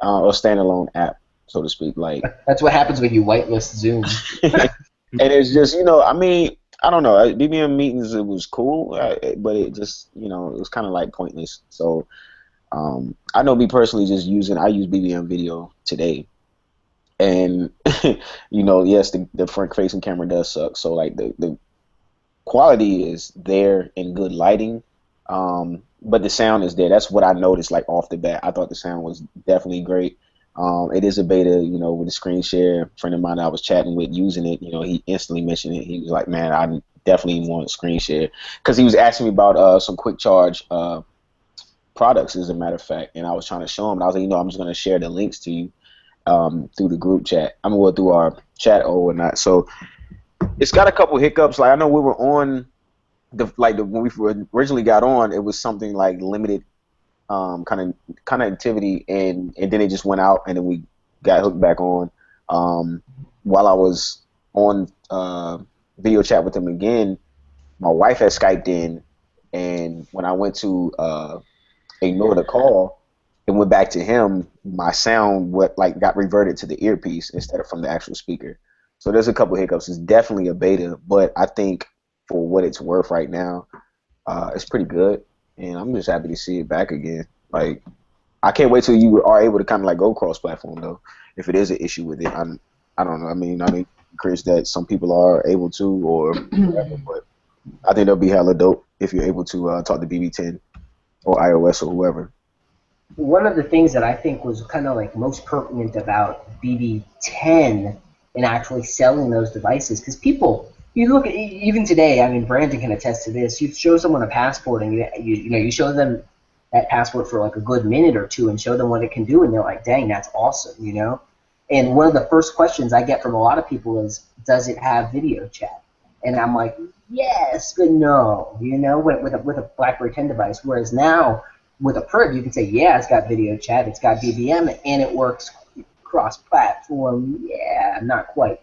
Or standalone app, so to speak. Like that's what happens when you whitelist Zoom. And it's just, I mean, I don't know. BBM meetings, it was cool, but it just, it was kind of like pointless. So I know me personally I use BBM video today. And, yes, the front-facing camera does suck. So, like, the quality is there in good lighting. But the sound is there. That's what I noticed, like, off the bat. I thought the sound was definitely great. It is a beta, with the screen share. A friend of mine I was chatting with using it, he instantly mentioned it. He was like, man, I definitely want screen share. Because he was asking me about some quick charge products, as a matter of fact. And I was trying to show him. And I was like, I'm just going to share the links to you through the group chat. Through our chat or whatnot. So it's got a couple hiccups. Like, I know we were on when we originally got on, it was something like limited kind of connectivity, and then it just went out, and then we got hooked back on. While I was on video chat with him again, my wife had Skyped in, and when I went to ignore the call and went back to him, my sound got reverted to the earpiece instead of from the actual speaker. So there's a couple hiccups. It's definitely a beta, but I think for what it's worth right now, it's pretty good, and I'm just happy to see it back again. Like, I can't wait till you are able to kind of like go cross-platform though. If it is an issue with it, I don't know. I mean, Chris, that some people are able to or whatever, but I think that'll be hella dope if you're able to talk to BB10 or iOS or whoever. One of the things that I think was kind of like most pertinent about BB10 and actually selling those devices, because people. You look at, even today, I mean, Brandon can attest to this. You show someone a passport, and you show them that passport for like a good minute or two, and show them what it can do, and they're like, "Dang, that's awesome," And one of the first questions I get from a lot of people is, "Does it have video chat?" And I'm like, "Yes, but no," with a BlackBerry 10 device. Whereas now with a Priv, you can say, "Yeah, it's got video chat, it's got BBM, and it works cross-platform." Yeah, not quite,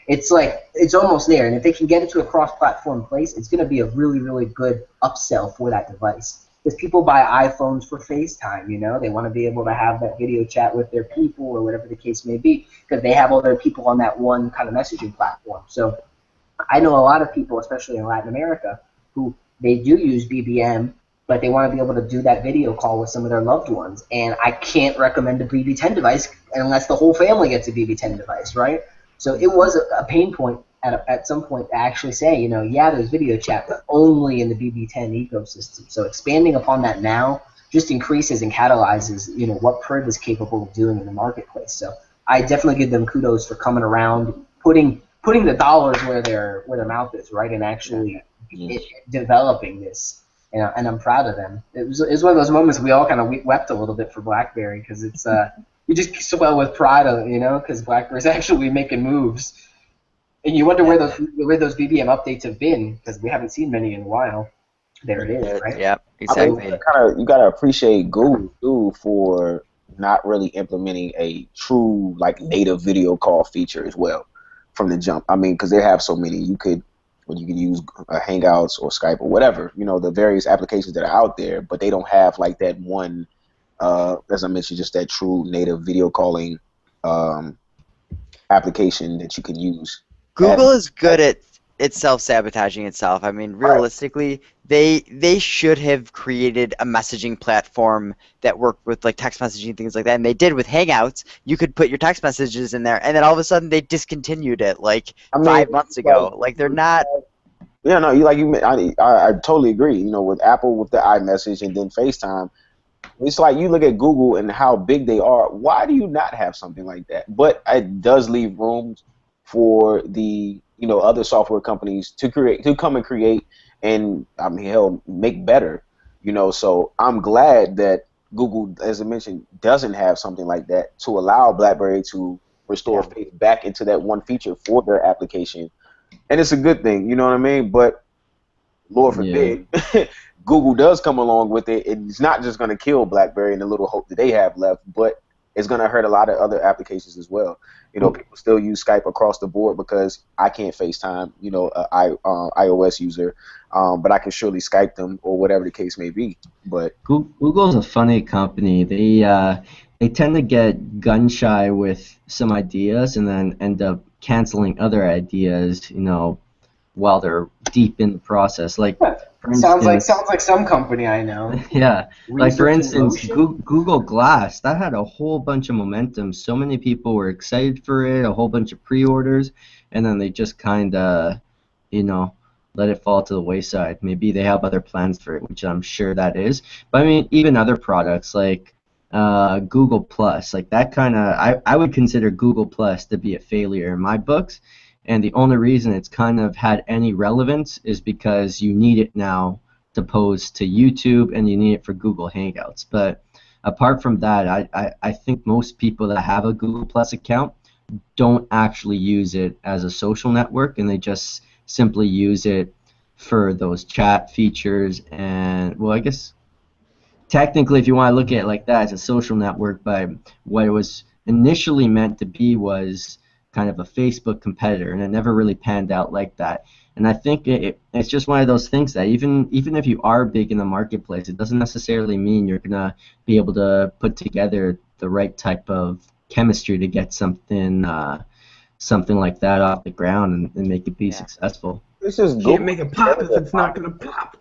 It's like, it's almost there, and if they can get it to a cross-platform place, it's going to be a really, really good upsell for that device. Because people buy iPhones for FaceTime, They want to be able to have that video chat with their people or whatever the case may be, because they have all their people on that one kind of messaging platform. So I know a lot of people, especially in Latin America, who they do use BBM, but they want to be able to do that video call with some of their loved ones. And I can't recommend a BB10 device unless the whole family gets a BB10 device, right? So it was a pain point at some point to actually say, yeah, there's video chat, but only in the BB10 ecosystem. So expanding upon that now just increases and catalyzes, what Priv is capable of doing in the marketplace. So I definitely give them kudos for coming around, putting the dollars where their mouth is, right, and actually developing this. and I'm proud of them. It was one of those moments we all kind of wept a little bit for BlackBerry because it's you just swell with pride, because BlackBerry's actually making moves, and you wonder where those BBM updates have been because we haven't seen many in a while. There it is, right? Yeah, I mean, exactly. you gotta appreciate Google too for not really implementing a true like native video call feature as well from the jump. I mean, because they have so many. You can use Hangouts or Skype or whatever, the various applications that are out there, but they don't have like that one, as I mentioned, just that true native video calling application that you can use. Google is good at self-sabotaging itself. I mean, realistically, they should have created a messaging platform that worked with like text messaging, things like that, and they did with Hangouts. You could put your text messages in there, and then all of a sudden they discontinued it like 5 months ago. Like they're not. Yeah, no, I totally agree. With Apple with the iMessage and then FaceTime, it's like you look at Google and how big they are. Why do you not have something like that? But it does leave room for the other software companies to come and create, and I mean, hell, make better. So I'm glad that Google, as I mentioned, doesn't have something like that to allow BlackBerry to restore faith back into that one feature for their application, and it's a good thing. You know what I mean? But Lord forbid, Google does come along with it. It's not just going to kill BlackBerry and the little hope that they have left, but it's going to hurt a lot of other applications as well. People still use Skype across the board because I can't FaceTime, iOS user, but I can surely Skype them or whatever the case may be. But Google's a funny company. They tend to get gun shy with some ideas and then end up canceling other ideas, while they're deep in the process. Like, for sounds instance, like some company I know. yeah, like for Research in instance, motion? Google Glass, that had a whole bunch of momentum. So many people were excited for it, a whole bunch of pre-orders, and then they just kind of, let it fall to the wayside. Maybe they have other plans for it, which I'm sure that is. But I mean, even other products like Google Plus, like that kind of, I would consider Google Plus to be a failure in my books. And the only reason it's kind of had any relevance is because you need it now to post to YouTube and you need it for Google Hangouts. But apart from that, I think most people that have a Google Plus account don't actually use it as a social network, and they just simply use it for those chat features. And, well, I guess technically, if you want to look at it like that, it's a social network, but what it was initially meant to be was kind of a Facebook competitor, and it never really panned out like that. And I think it's just one of those things that even if you are big in the marketplace, it doesn't necessarily mean you're gonna be able to put together the right type of chemistry to get something like that off the ground and make it be successful. It's just Can't make it pop if it's not gonna pop.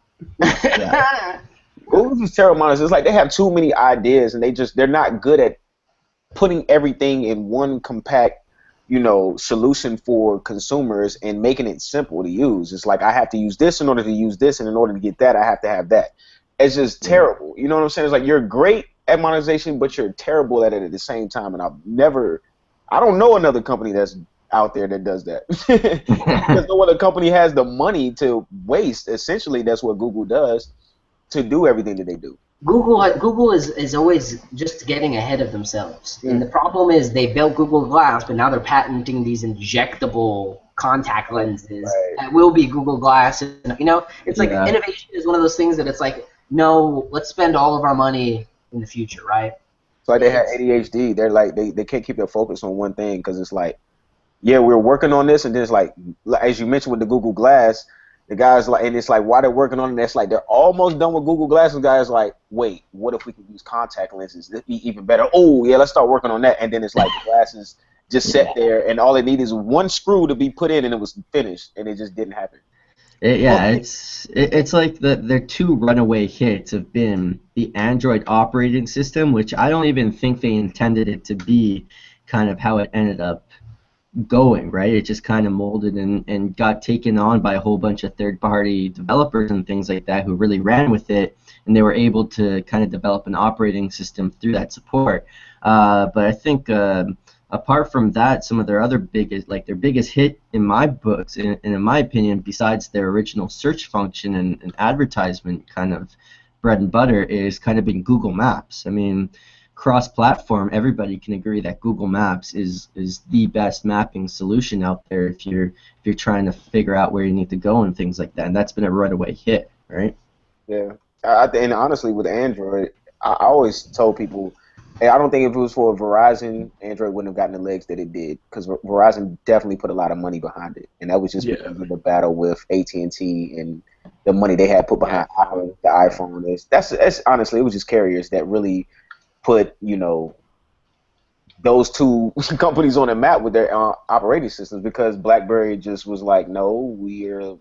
Google's just terrible monitors. It's like they have too many ideas and they're not good at putting everything in one compact solution for consumers and making it simple to use. It's like I have to use this in order to use this, and in order to get that, I have to have that. It's just terrible. You know what I'm saying? It's like you're great at monetization, but you're terrible at it at the same time. And I don't know another company that's out there that does that. Because no other company has the money to waste. Essentially, that's what Google does to do everything that they do. Google is always just getting ahead of themselves. And the problem is they built Google Glass, but now they're patenting these injectable contact lenses that will be Google Glass. It's like innovation is one of those things that it's like, no, let's spend all of our money in the future, right? It's like they have ADHD. They're like they can't keep their focus on one thing because it's like, yeah, we're working on this, and then it's like, as you mentioned with the Google Glass, the guys like, and it's like, why they're working on it, it's like they're almost done with Google Glass, and guys like, wait, what if we could use contact lenses? That'd be even better. Oh yeah, let's start working on that. And then it's like the glasses just sat there, and all it needed is one screw to be put in, and it was finished, and it just didn't happen. It's like their two runaway hits have been the Android operating system, which I don't even think they intended it to be kind of how it ended up going, right? It just kind of molded and got taken on by a whole bunch of third-party developers and things like that who really ran with it, and they were able to kind of develop an operating system through that support. But I think a apart from that, some of their other biggest, like their biggest hit in my books, and in my opinion, besides their original search function and advertisement kind of bread and butter, is kind of been Google Maps. I mean, cross-platform, everybody can agree that Google Maps is the best mapping solution out there if you're trying to figure out where you need to go and things like that. And that's been a runaway hit, right? Yeah, and honestly, with Android, I always told people, hey, I don't think if it was for Verizon, Android wouldn't have gotten the legs that it did, because Verizon definitely put a lot of money behind it, and that was just because of the battle with AT&T and the money they had put behind the iPhone. That's honestly, it was just carriers that really put, you know, those two companies on the map with their operating systems, because BlackBerry just was like, no, we're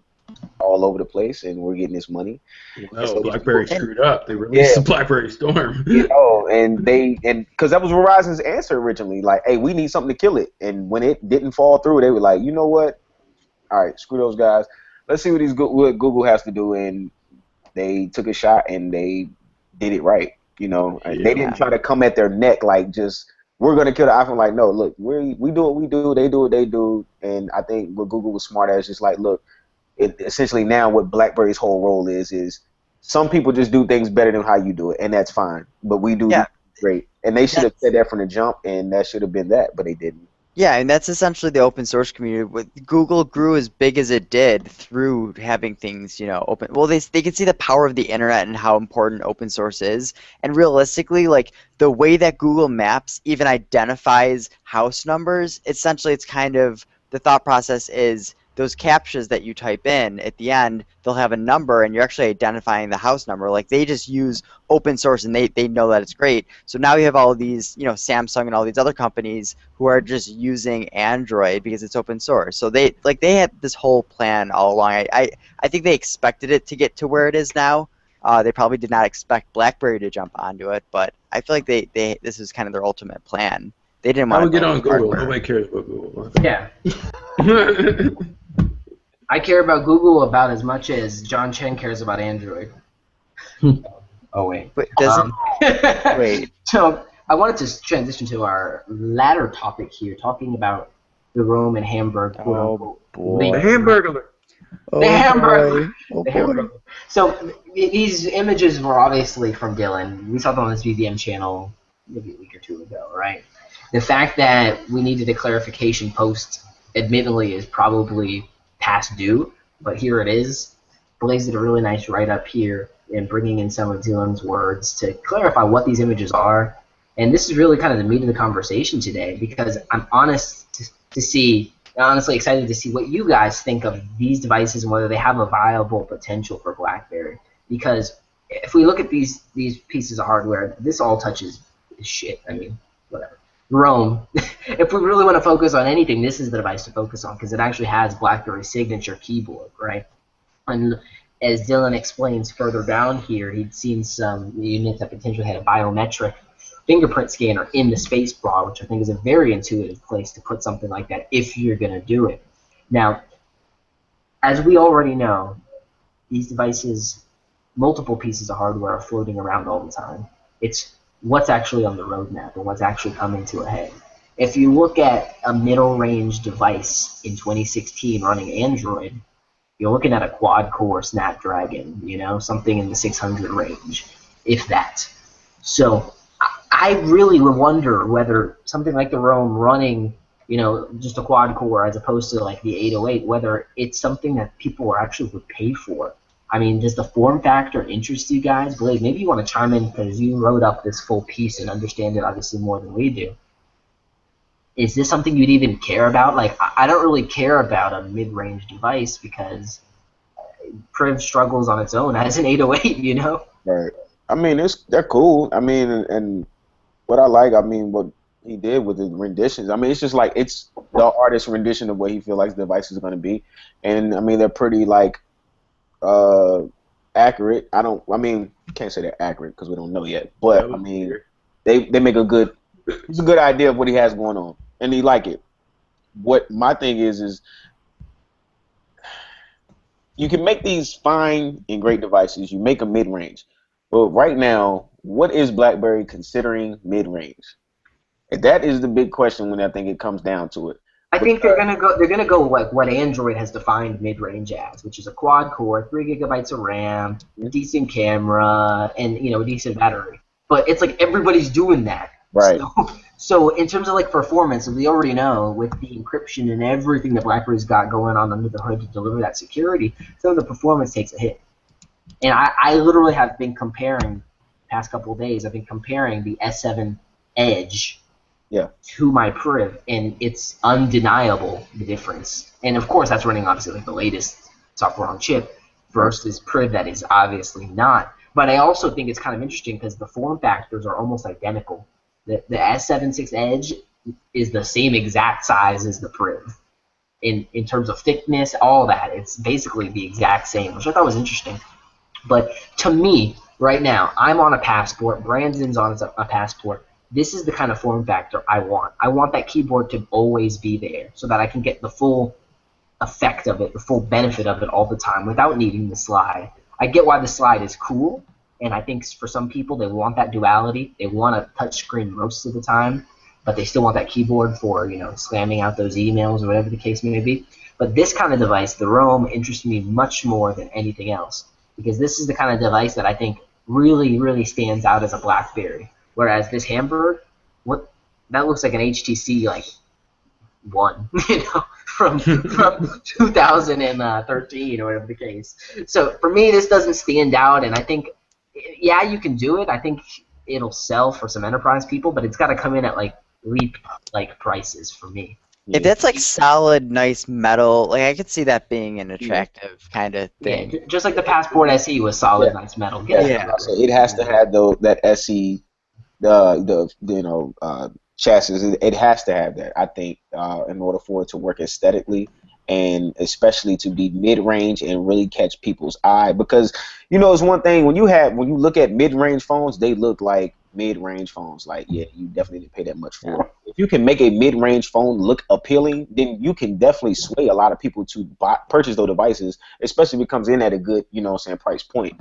all over the place and we're getting this money. No, so BlackBerry screwed up. They released the BlackBerry Storm. You know, and because that was Verizon's answer originally, like, hey, we need something to kill it. And when it didn't fall through, they were like, you know what? All right, screw those guys. Let's see what Google has to do. And they took a shot and they did it right. You know, they didn't try to come at their neck like just, we're gonna kill the iPhone. Like, no, look, we do what we do, they do what they do. And I think what Google was smart at is just like, look, essentially now what BlackBerry's whole role is some people just do things better than how you do it, and that's fine. But we do great. And they should have said that from the jump, and that should have been that, but they didn't. Yeah, and that's essentially the open source community. Google grew as big as it did through having things, you know, open. Well, they can see the power of the internet and how important open source is. And realistically, like the way that Google Maps even identifies house numbers, essentially it's kind of the thought process is those captchas that you type in at the end, they'll have a number and you're actually identifying the house number. Like they just use open source and they know that it's great. So now you have all of these, you know, Samsung and all these other companies who are just using Android because it's open source. So they had this whole plan all along. I think they expected it to get to where it is now. They probably did not expect BlackBerry to jump onto it, but I feel like this is kind of their ultimate plan. They didn't want to get on Google. hardware. Nobody cares about Google. Yeah. I care about Google about as much as John Chen cares about Android. Oh, wait. But doesn't wait. So I wanted to transition to our latter topic here, talking about the Rome and Hamburg. Oh, boy. The Hamburger. The Hamburg. Oh, The boy. Hamburg. So these images were obviously from Dylan. We saw them on this VVM channel maybe a week or two ago, right? The fact that we needed a clarification post, admittedly, is probably past due, but here it is. Blaze did a really nice write-up here in bringing in some of Dylan's words to clarify what these images are. And this is really kind of the meat of the conversation today, because I'm honestly excited to see what you guys think of these devices and whether they have a viable potential for BlackBerry. Because if we look at these pieces of hardware, this all touches shit. I mean, whatever. Rome. If we really want to focus on anything, this is the device to focus on, because it actually has BlackBerry's signature keyboard, right? And as Dylan explains further down here, he'd seen some units that potentially had a biometric fingerprint scanner in the space bar, which I think is a very intuitive place to put something like that if you're going to do it. Now, as we already know, these devices, multiple pieces of hardware are floating around all the time. It's what's actually on the roadmap and what's actually coming to a head. If you look at a middle-range device in 2016 running Android, you're looking at a quad-core Snapdragon, you know, something in the 600 range, if that. So I really wonder whether something like the Rome running, you know, just a quad-core as opposed to like the 808, whether it's something that people actually would pay for. I mean, does the form factor interest you guys? Blade, maybe you want to chime in because you wrote up this full piece and understand it obviously more than we do. Is this something you'd even care about? Like, I don't really care about a mid-range device because Priv struggles on its own as an 808, you know? Right. I mean, they're cool. I mean, and what I like, I mean, what he did with the renditions, I mean, it's just like, it's the artist's rendition of what he feels like the device is going to be. And, I mean, they're pretty, like, accurate. I mean, can't say they're accurate because we don't know yet. But, I mean, they make it's a good idea of what he has going on. And he like it. What my thing is you can make these fine and great devices. You make them mid-range. But right now, what is BlackBerry considering mid-range? That is the big question when I think it comes down to it. I think they're gonna go like what Android has defined mid-range as, which is a quad core, 3 GB of RAM, a decent camera, and a decent battery. But it's like everybody's doing that. Right. So in terms of like performance, we already know with the encryption and everything that BlackBerry's got going on under the hood to deliver that security, some of the performance takes a hit. And I literally have been comparing, past couple of days, I've been comparing the S7 Edge to my Priv, and it's undeniable the difference. And of course, that's running obviously like the latest software on chip versus Priv that is obviously not. But I also think it's kind of interesting because the form factors are almost identical. The S7 Edge is the same exact size as the Priv. In terms of thickness, all that, it's basically the exact same, which I thought was interesting. But to me, right now, I'm on a Passport. Brandon's on a Passport. This is the kind of form factor I want. I want that keyboard to always be there so that I can get the full effect of it, the full benefit of it all the time without needing the slide. I get why the slide is cool, and I think for some people they want that duality. They want a touchscreen most of the time, but they still want that keyboard for slamming out those emails or whatever the case may be. But this kind of device, the Rome, interests me much more than anything else because this is the kind of device that I think really, really stands out as a BlackBerry. Whereas this Hamburg, that looks like an HTC like 1, from 2013 or whatever the case. So for me, this doesn't stand out, and I think, yeah, you can do it. I think it'll sell for some enterprise people, but it's got to come in at like leap like prices for me. If that's like solid, nice metal, like I could see that being an attractive kind of thing. Yeah, just like the Passport SE was solid, nice metal. Yeah. So it has to have that SE, chassis. It has to have that, I think, in order for it to work aesthetically, and especially to be mid-range and really catch people's eye. Because it's one thing when you look at mid-range phones, they look like mid-range phones. Like, yeah, you definitely didn't pay that much for it. If you can make a mid-range phone look appealing, then you can definitely sway a lot of people to purchase those devices, especially if it comes in at a good, price point.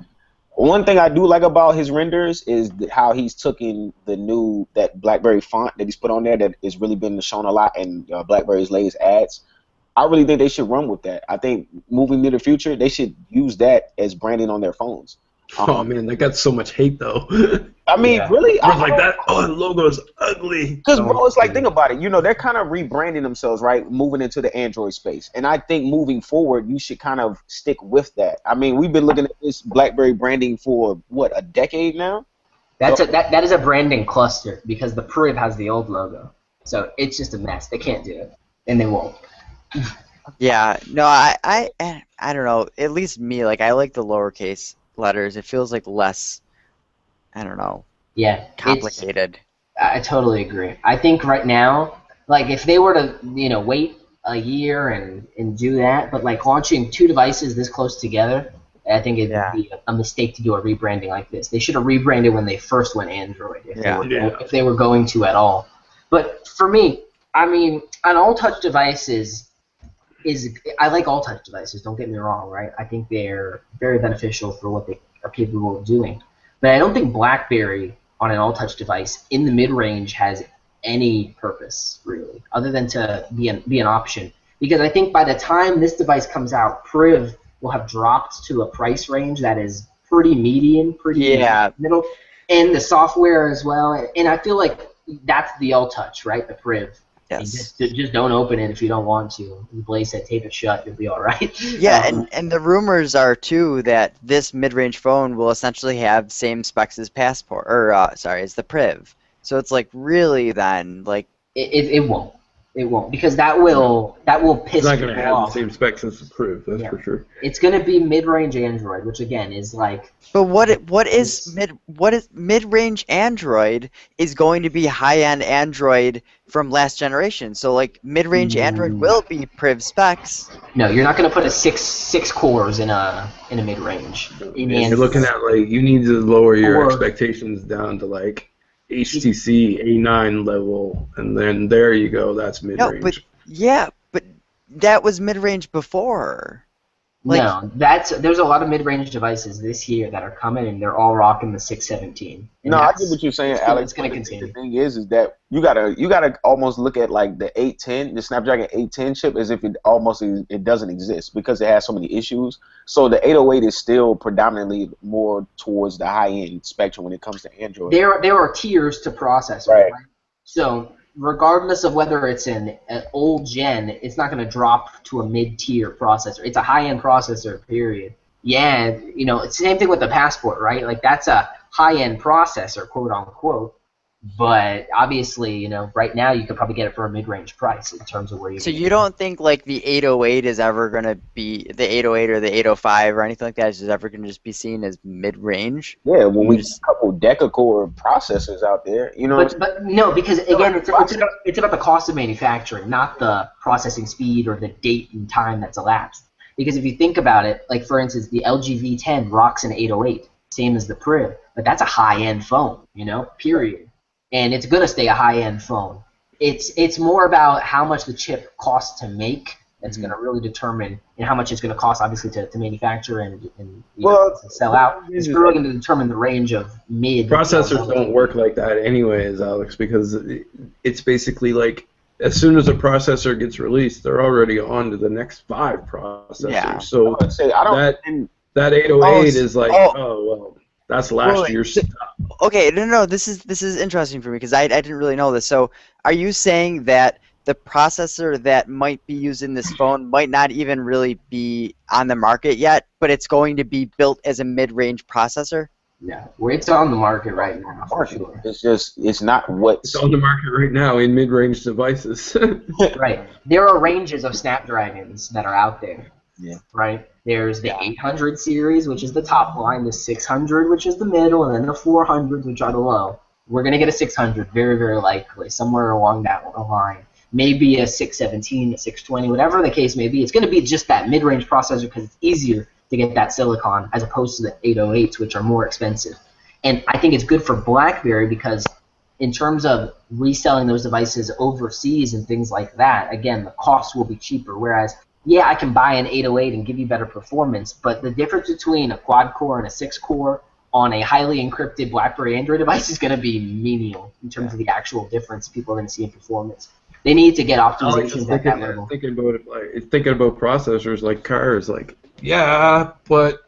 One thing I do like about his renders is how he's taken that BlackBerry font that he's put on there that has really been shown a lot in BlackBerry's latest ads. I really think they should run with that. I think moving to the future, they should use that as branding on their phones. Oh man, that got so much hate though. I mean, really? I was like that. Oh, the logo's ugly. Because bro, it's like, think about it. They're kind of rebranding themselves, right? Moving into the Android space, and I think moving forward, you should kind of stick with that. I mean, we've been looking at this BlackBerry branding for a decade now. That is a branding cluster because the Priv has the old logo, so it's just a mess. They can't do it, and they won't. Yeah, no, I don't know. At least me, like I like the lowercase letters. It feels like less, I don't know. Yeah, complicated. I totally agree. I think right now, like if they were to wait a year and do that, but like launching two devices this close together, I think it'd be a mistake to do a rebranding like this. They should have rebranded when they first went Android, if they were going to at all. But for me, I mean, an all-touch device I like all-touch devices, don't get me wrong, right? I think they're very beneficial for what they are capable of doing. But I don't think BlackBerry on an all-touch device in the mid-range has any purpose, really, other than to be an option. Because I think by the time this device comes out, Priv will have dropped to a price range that is pretty median, pretty middle, and the software as well. And I feel like that's the all-touch, right, the Priv. Yes. Just don't open it if you don't want to. Blaze said tape it shut, you'll be all right. Yeah, and the rumors are too that this mid-range phone will essentially have same specs as Passport, or as the Priv. So it's like really then like it won't. It won't, because that will piss It's not people going to have off. the same specs as the Priv, that's for sure. It's going to be mid-range Android, which again is like. But what is mid-range Android is going to be high-end Android from last generation. So like mid-range Android will be Priv specs. No, you're not going to put a six cores in a mid-range. You're looking at like you need to lower your expectations down to like HTC A9 level, and then there you go. That's mid-range. No, but that was mid-range before. Like, No, there's a lot of mid-range devices this year that are coming, and they're all rocking the 617. And No, I get what you're saying, Alex. It's going to But the continue. thing is that you gotta almost look at like the 810, the Snapdragon 810 chip, as if it doesn't exist because it has so many issues. So the 808 is still predominantly more towards the high end spectrum when it comes to Android. There are tiers to processors, Right. right? So regardless of whether it's an old gen, it's not going to drop to a mid-tier processor. It's a high-end processor, period. Yeah, it's the same thing with the Passport, right? Like, that's a high-end processor, quote unquote. But obviously, right now you could probably get it for a mid-range price in terms of where you. so you don't think like the 808 is ever gonna be the 808 or the 805 or anything like that is ever gonna just be seen as mid-range? Yeah, when we just a couple deca-core processors out there, But no, because again, it's about the cost of manufacturing, not the processing speed or the date and time that's elapsed. Because if you think about it, like for instance, the LG V10 rocks an 808, same as the Priv, but that's a high-end phone, period. And it's gonna stay a high-end phone. It's more about how much the chip costs to make. That's going to really determine how much it's going to cost, obviously, to manufacture and to sell out. It's really going to determine the range of mid. Processors don't work like that anyways, Alex, because it's basically like as soon as a processor gets released, they're already on to the next 5 processors. Yeah. So that 808 is like, oh, well, that's last year's stuff. Okay, no, this is interesting for me because I didn't really know this. So are you saying that the processor that might be used in this phone might not even really be on the market yet, but it's going to be built as a mid-range processor? Yeah, it's on the market right now. For sure. It's not what's on the market right now in mid-range devices. Right. There are ranges of Snapdragons that are out there. Yeah. Right. There's the 800 series, which is the top line, the 600, which is the middle, and then the 400s, which are the low. We're gonna get a 600, very, very likely, somewhere along that line. Maybe a 617, a 620, whatever the case may be. It's going to be just that mid-range processor because it's easier to get that silicon as opposed to the 808s, which are more expensive. And I think it's good for BlackBerry because in terms of reselling those devices overseas and things like that, again, the cost will be cheaper. Whereas, yeah, I can buy an 808 and give you better performance, but the difference between a quad-core and a 6-core on a highly encrypted BlackBerry Android device is going to be menial in terms of the actual difference people are going to see in performance. They need to get optimizations at that level. Thinking about processors like cars, like, yeah, but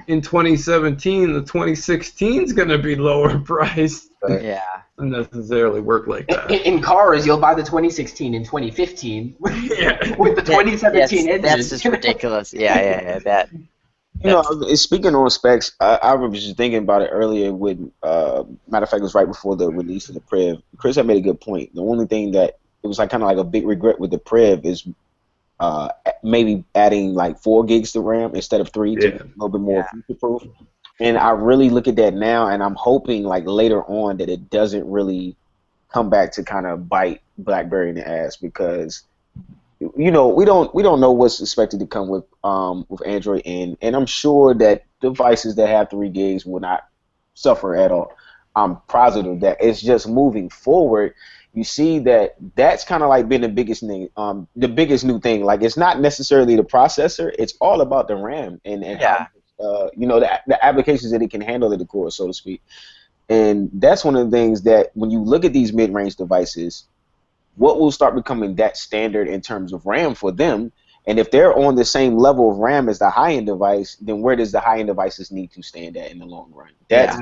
in 2017, the 2016 is going to be lower priced. Yeah. Doesn't necessarily work like that. In cars, you'll buy the 2016 in 2015 with the 2017 engine. That's just ridiculous. Yeah, that. Speaking on specs, I was just thinking about it earlier. Matter of fact, it was right before the release of the Priv. Chris had made a good point. The only thing that it was like kind of like a big regret with the Priv is maybe adding like 4 gigs to RAM instead of 3 to be a little bit more future-proof. And I really look at that now, and I'm hoping like later on that it doesn't really come back to kind of bite BlackBerry in the ass because. We don't know what's expected to come with Android and I'm sure that devices that have 3 gigs will not suffer at all. I'm positive that it's just moving forward. You see that's kind of like been the biggest thing, the biggest new thing. Like it's not necessarily the processor; it's all about the RAM and how, the applications that it can handle at the core, so to speak. And that's one of the things that when you look at these mid-range devices. What will start becoming that standard in terms of RAM for them? And if they're on the same level of RAM as the high-end device, then where does the high-end devices need to stand at in the long run? That's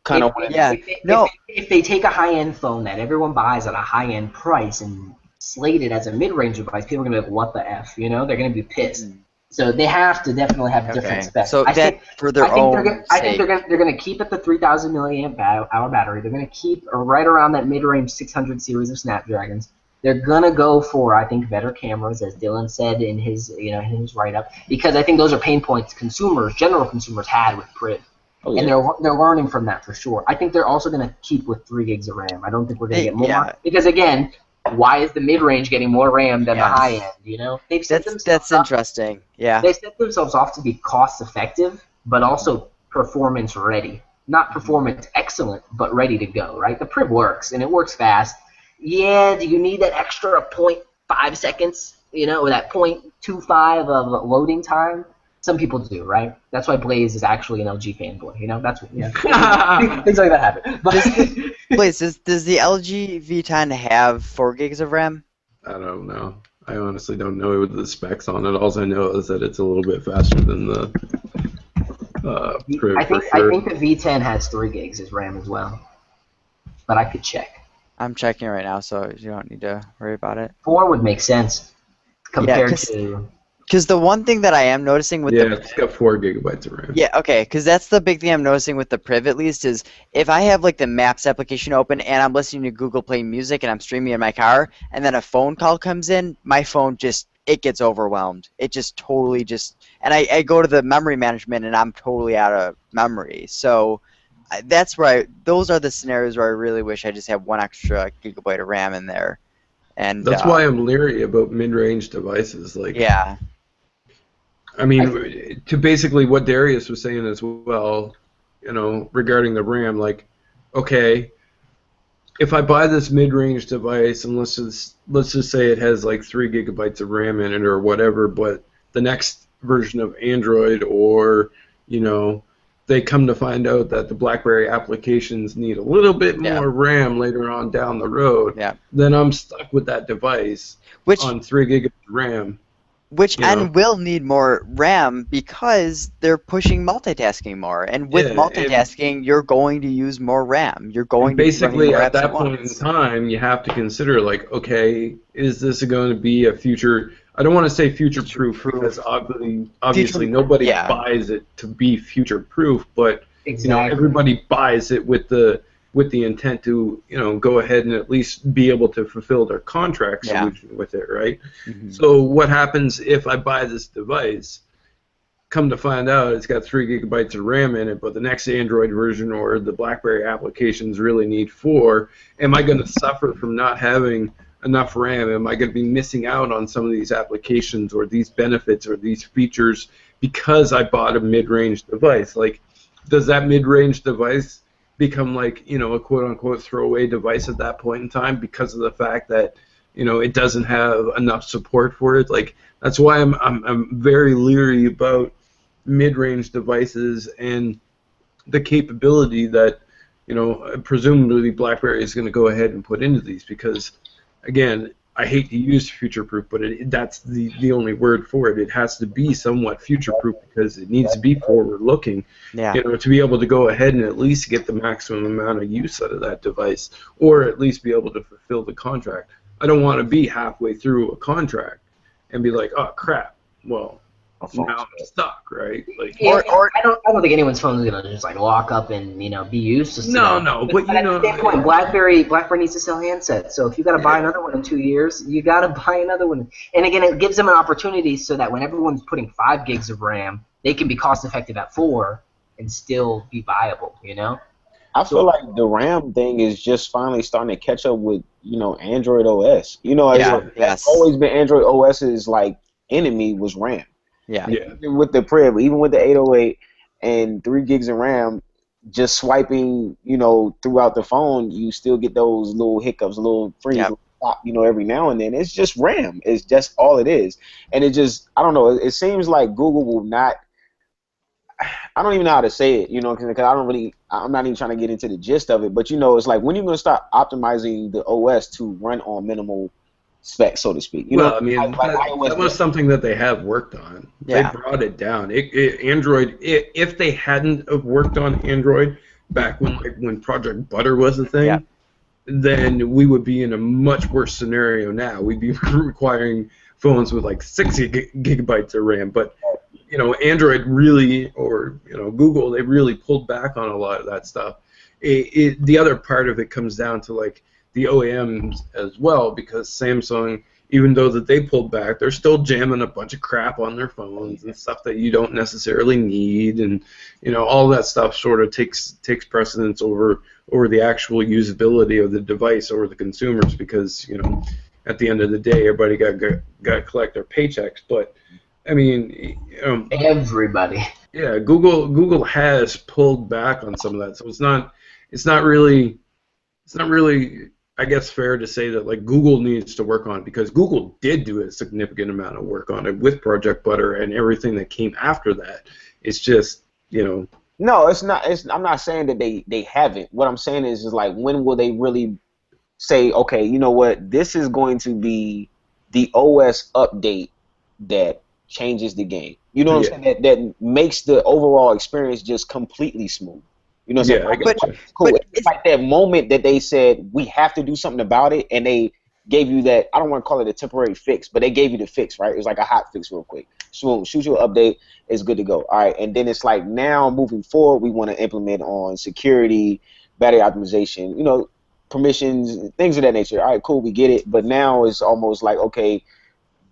kind of if they take a high-end phone that everyone buys at a high-end price and slate it as a mid-range device, people are going to be like, what the F? They're going to be pissed. So they have to definitely have different specs. So I think they're going to keep it the 3,000 milliamp hour battery. They're going to keep right around that mid-range 600 series of Snapdragons. They're going to go for, I think, better cameras, as Dylan said in his write-up, because I think those are pain points general consumers had with Priv. And they're learning from that for sure. I think they're also going to keep with 3 gigs of RAM. I don't think we're going to get more because, again, why is the mid-range getting more RAM than the high-end? That's interesting. Yeah. They set themselves off to be cost-effective, but also performance-ready. Not performance excellent, but ready to go, right? The Priv works, and it works fast. Yeah, do you need that extra 0.5 seconds or that 0.25 of loading time. Some people do, right? That's why Blaze is actually an LG fanboy. That's what, things like that happen. But Blaze, does the LG V10 have 4 gigs of RAM? I don't know. I honestly don't know the specs on it. All I know is that it's a little bit faster than the Priv, I think for sure. I think the V10 has 3 gigs of RAM as well, but I could check. I'm checking right now, so you don't need to worry about it. 4 would make sense compared to. Because the one thing that I am noticing with it's got 4 gigabytes of RAM. Yeah, okay, because that's the big thing I'm noticing with the Priv, at least, is if I have like the Maps application open and I'm listening to Google Play Music and I'm streaming in my car, and then a phone call comes in, my phone it gets overwhelmed. It just totally and I go to the memory management and I'm totally out of memory. So that's where those are the scenarios where I really wish I just had 1 extra gigabyte of RAM in there. And that's why I'm leery about mid-range devices. Yeah. I mean, to basically what Darius was saying as well, regarding the RAM, okay, if I buy this mid-range device and let's just say it has 3 gigabytes of RAM in it or whatever, but the next version of Android or they come to find out that the BlackBerry applications need a little bit more RAM later on down the road, then I'm stuck with that device on 3 gigabytes of RAM. And will need more RAM because they're pushing multitasking more. And with multitasking, you're going to use more RAM. You're going to basically at that point in time, you have to consider okay, is this going to be a future? I don't want to say future-proof because obviously nobody buys it to be future-proof, but everybody buys it with the intent to go ahead and at least be able to fulfill their contract solution with it, right? Mm-hmm. So what happens if I buy this device, come to find out it's got 3 gigabytes of RAM in it, but the next Android version or the BlackBerry applications really need 4? Am I going to suffer from not having enough RAM? Am I going to be missing out on some of these applications or these benefits or these features because I bought a mid-range device? Does that mid-range device become a quote-unquote throwaway device at that point in time because of the fact that it doesn't have enough support for it? That's why I'm very leery about mid-range devices and the capability that presumably BlackBerry is going to go ahead and put into these, because again, I hate to use future-proof, but that's the only word for it. It has to be somewhat future-proof because it needs to be forward-looking, to be able to go ahead and at least get the maximum amount of use out of that device, or at least be able to fulfill the contract. I don't want to be halfway through a contract and be like, oh crap, well, now I'm stuck, right? I don't think anyone's phone is gonna just lock up and be useless. No, but at the same point, BlackBerry needs to sell handsets. So if you got to buy another one in 2 years, you got to buy another one. And again, it gives them an opportunity so that when everyone's putting 5 gigs of RAM, they can be cost effective at 4 and still be viable. I feel like the RAM thing is just finally starting to catch up with Android OS. It's always been Android OS's enemy was RAM. Yeah. Even with the Priv, even with the 808 and 3 gigs of RAM, just swiping, throughout the phone, you still get those little hiccups, little freeze, stop, every now and then. It's just RAM. It's just all it is. And it just, I don't know, it seems like Google will not, I don't even know how to say it, because I'm not even trying to get into the gist of it, but it's like, when are you going to start optimizing the OS to run on minimal specs, so to speak? I mean, that was something that they have worked on. They brought it down. Android, if they hadn't have worked on Android back when Project Butter was a thing, then we would be in a much worse scenario now. We'd be requiring phones with 6 gigabytes of RAM, but Android really, or Google, they really pulled back on a lot of that stuff. The other part of it comes down to the OEMs as well, because Samsung, even though that they pulled back, they're still jamming a bunch of crap on their phones and stuff that you don't necessarily need, and all that stuff sort of takes precedence over the actual usability of the device over the consumers, because at the end of the day, everybody got to collect their paychecks. But I mean, everybody. Yeah, Google has pulled back on some of that, so it's not really I guess fair to say that like Google needs to work on it because Google did do a significant amount of work on it with Project Butter and everything that came after that. It's just, you know. No, it's not. I'm not saying that they haven't. What I'm saying is like, when will they really say, okay, you know what, this is going to be the OS update that changes the game. You know what I'm saying? That makes the overall experience just completely smooth. You know what I'm saying? I got you. Cool. It's like that moment that they said we have to do something about it, and they gave you that. I don't want to call it a temporary fix, but they gave you the fix, right? It was like a hot fix, real quick. So shoot you an update, it's good to go. All right, and then it's like now moving forward, we want to implement on security, battery optimization, you know, permissions, things of that nature. All right, cool, we get it. But now it's almost like, okay,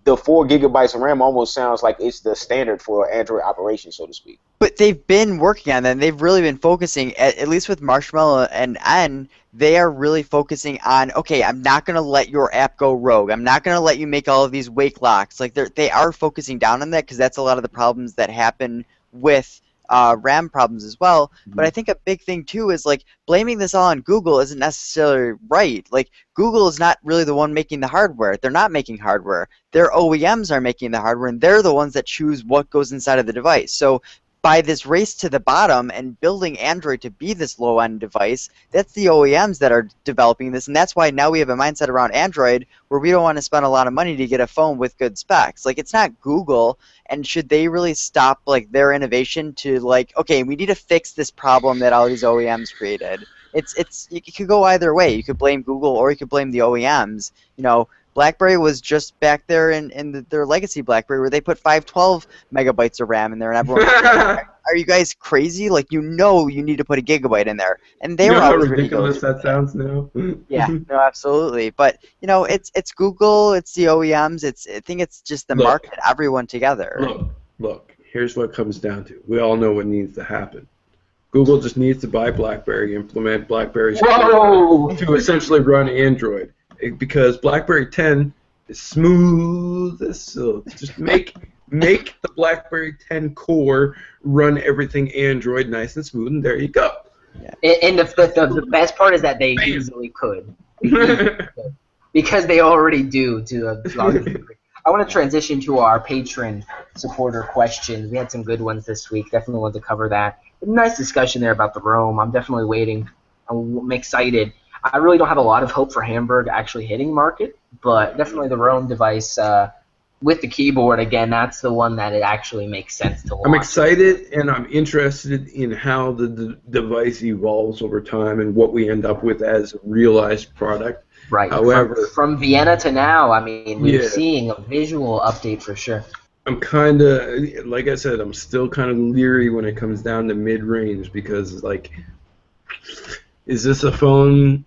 the 4 gigabytes of RAM almost sounds like it's the standard for Android operation, so to speak. But they've been working on that, and they've really been focusing, at least with Marshmallow and N, they are really focusing on, okay, I'm not going to let your app go rogue. I'm not going to let you make all of these wake locks. Like, they are focusing down on that because that's a lot of the problems that happen with RAM problems as well. But I think a big thing, too, is, like, blaming this all on Google isn't necessarily right. Like, Google is not really the one making the hardware. They're not making hardware. Their OEMs are making the hardware, and they're the ones that choose what goes inside of the device. So by this race to the bottom and building Android to be this low-end device, that's the OEMs that are developing this, and that's why now we have a mindset around Android where we don't want to spend a lot of money to get a phone with good specs. Like, it's not Google, and should they really stop, like, their innovation to, like, okay, we need to fix this problem that all these OEMs created? It could go either way. You could blame Google or you could blame the OEMs. You know, BlackBerry was just back there in their legacy BlackBerry where they put 512 megabytes of RAM in there, and everyone are you guys crazy? Like, you know you need to put a gigabyte in there. And they were how always ridiculous that sounds now. Yeah, no, absolutely. But, you know, it's Google, it's the OEMs, I think it's just the market, everyone together. Look, here's what it comes down to. We all know what needs to happen. Google just needs to buy BlackBerry, implement BlackBerry's to essentially run Android. Because BlackBerry 10 is smooth as silk. Just make the BlackBerry 10 core run everything Android nice and smooth, and there you go. Yeah. And the best part is that they easily could. Because they already do to a large degree. I want to transition to our patron supporter questions. We had some good ones this week. Definitely want to cover that. Nice discussion there about the Rome. I'm definitely waiting. I'm excited. I really don't have a lot of hope for Hamburg actually hitting market, but definitely the Rome device with the keyboard, again, that's the one that it actually makes sense to launch. I'm excited and I'm interested in how the device evolves over time and what we end up with as a realized product. Right. However, from Vienna to now, I mean, we're seeing a visual update for sure. I'm kind of, like I said, I'm still kind of leery when it comes down to mid-range because, like, is this a phone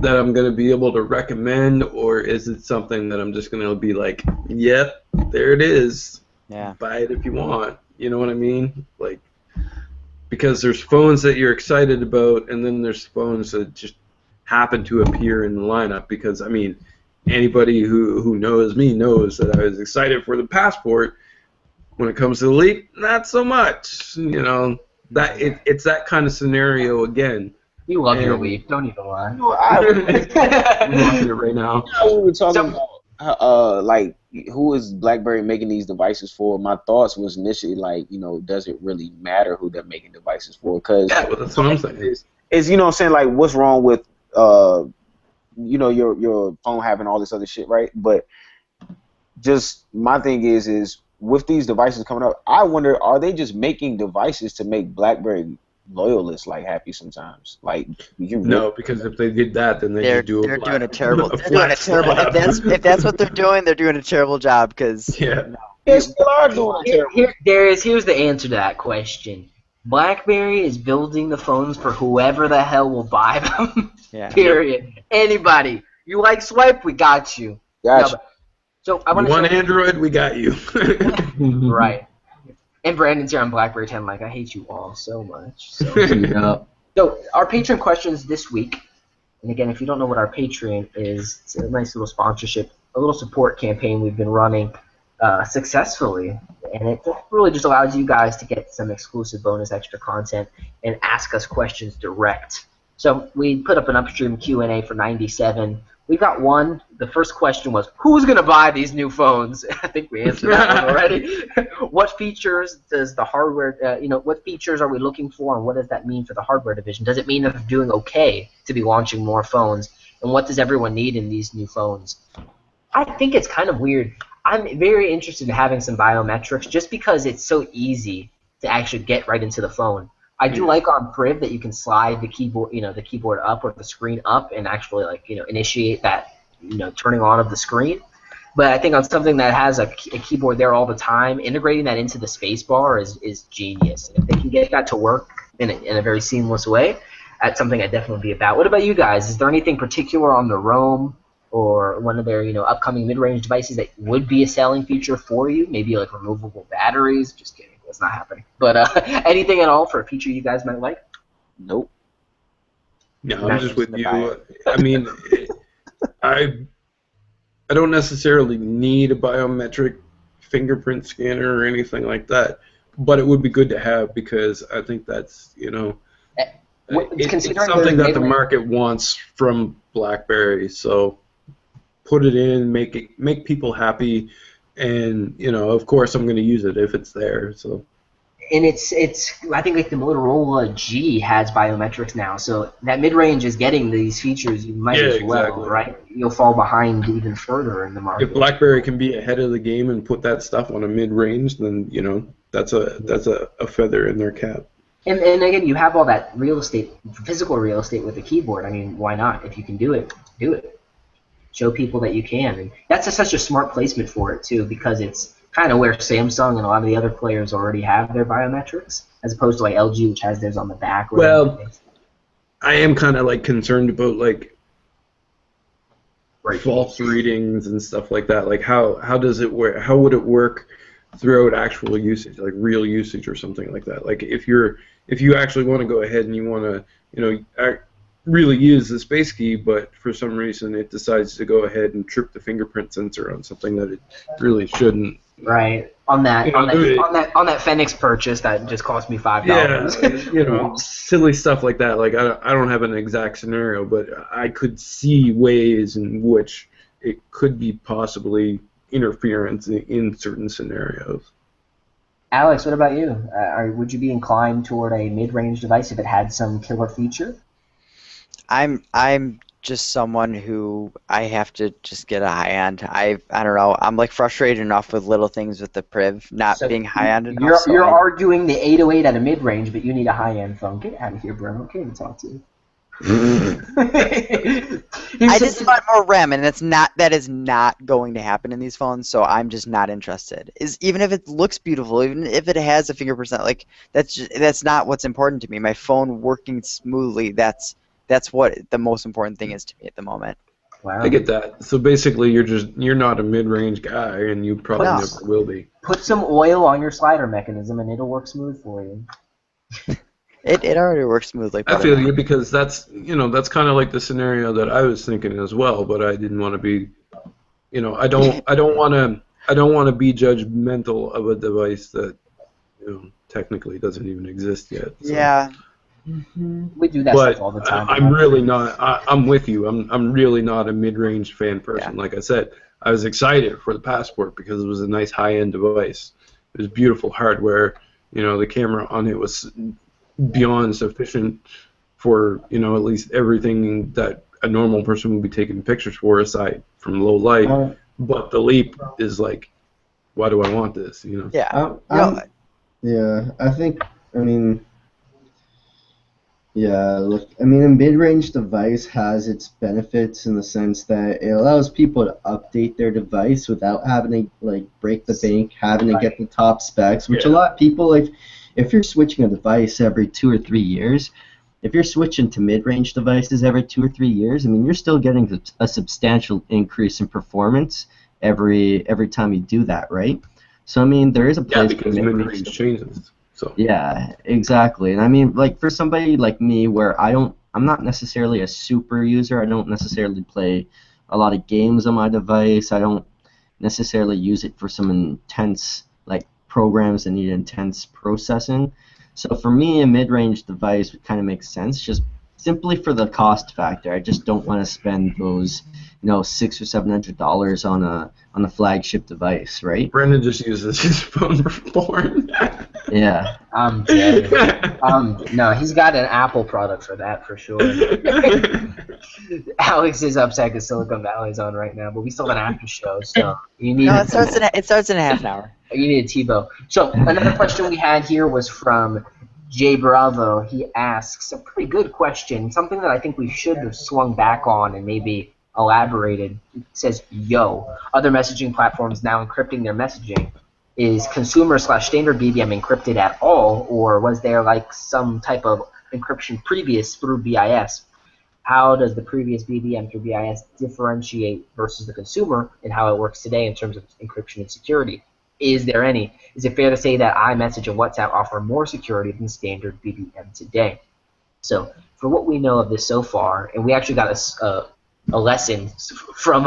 that I'm going to be able to recommend, or is it something that I'm just going to be like, yep, there it is. Yeah. Buy it if you want. You know what I mean? Like, because there's phones that you're excited about, and then there's phones that just happen to appear in the lineup. Because, I mean, anybody who knows me knows that I was excited for the Passport. When it comes to the Leap, not so much. You know, that it's that kind of scenario again. You love your Leaf, don't even lie. I'm watching it right now. We were talking about like, who is BlackBerry making these devices for? My thoughts was initially like, you know, does it really matter who they're making devices for? Because well, that's what I'm saying. Is you know what I'm saying, like, what's wrong with you know, your phone having all this other shit, right? But just my thing is with these devices coming up, I wonder, are they just making devices to make BlackBerry loyalists like happy sometimes? Like, no, because if they did that, then they're doing a terrible. If that's what they're doing, they're doing a terrible job. Because they still are doing a terrible. Here's the answer to that question. BlackBerry is building the phones for whoever the hell will buy them. Period. Anybody. You like swipe? We got you. Gotcha. So I want Android? We got you. Right. And Brandon's here on BlackBerry 10. Like, I hate you all so much. So, so our Patreon questions this week. And again, if you don't know what our Patreon is, it's a nice little sponsorship, a little support campaign we've been running successfully. And it really just allows you guys to get some exclusive bonus extra content and ask us questions direct. So we put up an Upstream Q&A for 97. We got one. The first question was, who's going to buy these new phones? I think we answered that one already. What features does the hardware, what features are we looking for, and what does that mean for the hardware division? Does it mean they're doing okay to be launching more phones? And what does everyone need in these new phones? I think it's kind of weird. I'm very interested in having some biometrics just because it's so easy to actually get right into the phone. I do like on Priv that you can slide the keyboard, the keyboard up or the screen up and actually initiate that, turning on of the screen. But I think on something that has a keyboard there all the time, integrating that into the space bar is genius. And if they can get that to work in a very seamless way, that's something I'd definitely be about. What about you guys? Is there anything particular on the Rome or one of their upcoming mid-range devices that would be a selling feature for you? Maybe like removable batteries? Just kidding. That's not happening. But anything at all for a feature you guys might like? Nope. No, I'm just with you. I mean, I don't necessarily need a biometric fingerprint scanner or anything like that, but it would be good to have because I think that's, it's something that the market wants from BlackBerry. So put it in, make people happy, and of course I'm going to use it if it's there. So. And it's I think like the Motorola G has biometrics now, so that mid-range is getting these features. You might as well, exactly. Right? You'll fall behind even further in the market. If BlackBerry can be ahead of the game and put that stuff on a mid-range, then that's a feather in their cap. And again, you have all that real estate, physical real estate with the keyboard. I mean, why not? If you can do it, do it. Show people that you can, and that's such a smart placement for it too, because it's kind of where Samsung and a lot of the other players already have their biometrics, as opposed to like LG, which has theirs on the back. Well, I am kind of concerned about false readings and stuff like that. Like how does it work? How would it work throughout actual usage, like real usage or something like that? Like if you actually want to go ahead and you want to really use the space key, but for some reason it decides to go ahead and trip the fingerprint sensor on something that it really shouldn't. Right. On that Fenix purchase that just cost me $5. Yeah, silly stuff like that. Like I don't have an exact scenario, but I could see ways in which it could be possibly interference in certain scenarios. Alex, what about you? Would you be inclined toward a mid-range device if it had some killer feature? I'm just someone who I have to just get a high end. I don't know. I'm frustrated enough with little things with the Priv not being high end enough. You're arguing the 808 at a mid range, but you need a high end phone. Get out of here, bro. I can't even talk to you. I just want more RAM, and that is not going to happen in these phones. So I'm just not interested. Even if it looks beautiful, even if it has a fingerprint, that's not what's important to me. My phone working smoothly. That's what the most important thing is to me at the moment. Wow. I get that. So basically, you're not a mid-range guy, and you probably never will be. Put some oil on your slider mechanism, and it'll work smooth for you. It already works smoothly. I feel you, because that's kind of like the scenario that I was thinking as well, but I didn't want to be, I don't want to be judgmental of a device that technically doesn't even exist yet. So. Yeah. Mm-hmm. We do that stuff all the time. I'm really not. I'm with you. I'm really not a mid-range fan person. Yeah. Like I said, I was excited for the Passport because it was a nice high-end device. It was beautiful hardware. The camera on it was beyond sufficient for at least everything that a normal person would be taking pictures for, aside from low light. But the leap is like, why do I want this? Yeah. Yeah. I think. Yeah, look, a mid-range device has its benefits in the sense that it allows people to update their device without having to break the bank, having to get the top specs, which a lot of people, if you're switching a device every 2 or 3 years, if you're switching to mid-range devices every 2 or 3 years, you're still getting a substantial increase in performance every time you do that, right? So there is a place because mid-range changes. So. Yeah, exactly. And for somebody like me, where I'm not necessarily a super user, I don't necessarily play a lot of games on my device, I don't necessarily use it for some intense programs that need intense processing. So for me, a mid-range device would kind of make sense, just simply for the cost factor. I just don't want to spend those, $600 or $700 on a flagship device, right? Brendan just uses his phone for porn. Yeah. I'm dead. No, he's got an Apple product for that for sure. Alex is upset because Silicon Valley's on right now, but we still have an after show, so you need. No, it starts in a half an hour. You need a TiVo. So another question we had here was from Jay Bravo. He asks a pretty good question, something that I think we should have swung back on and maybe elaborated. He says, "Yo, other messaging platforms now encrypting their messaging. Is consumer/standard BBM encrypted at all, or was there like some type of encryption previous through BIS? How does the previous BBM through BIS differentiate versus the consumer, and how it works today in terms of encryption and security? Is there any? Is it fair to say that iMessage and WhatsApp offer more security than standard BBM today?" So for what we know of this so far, and we actually got a lesson from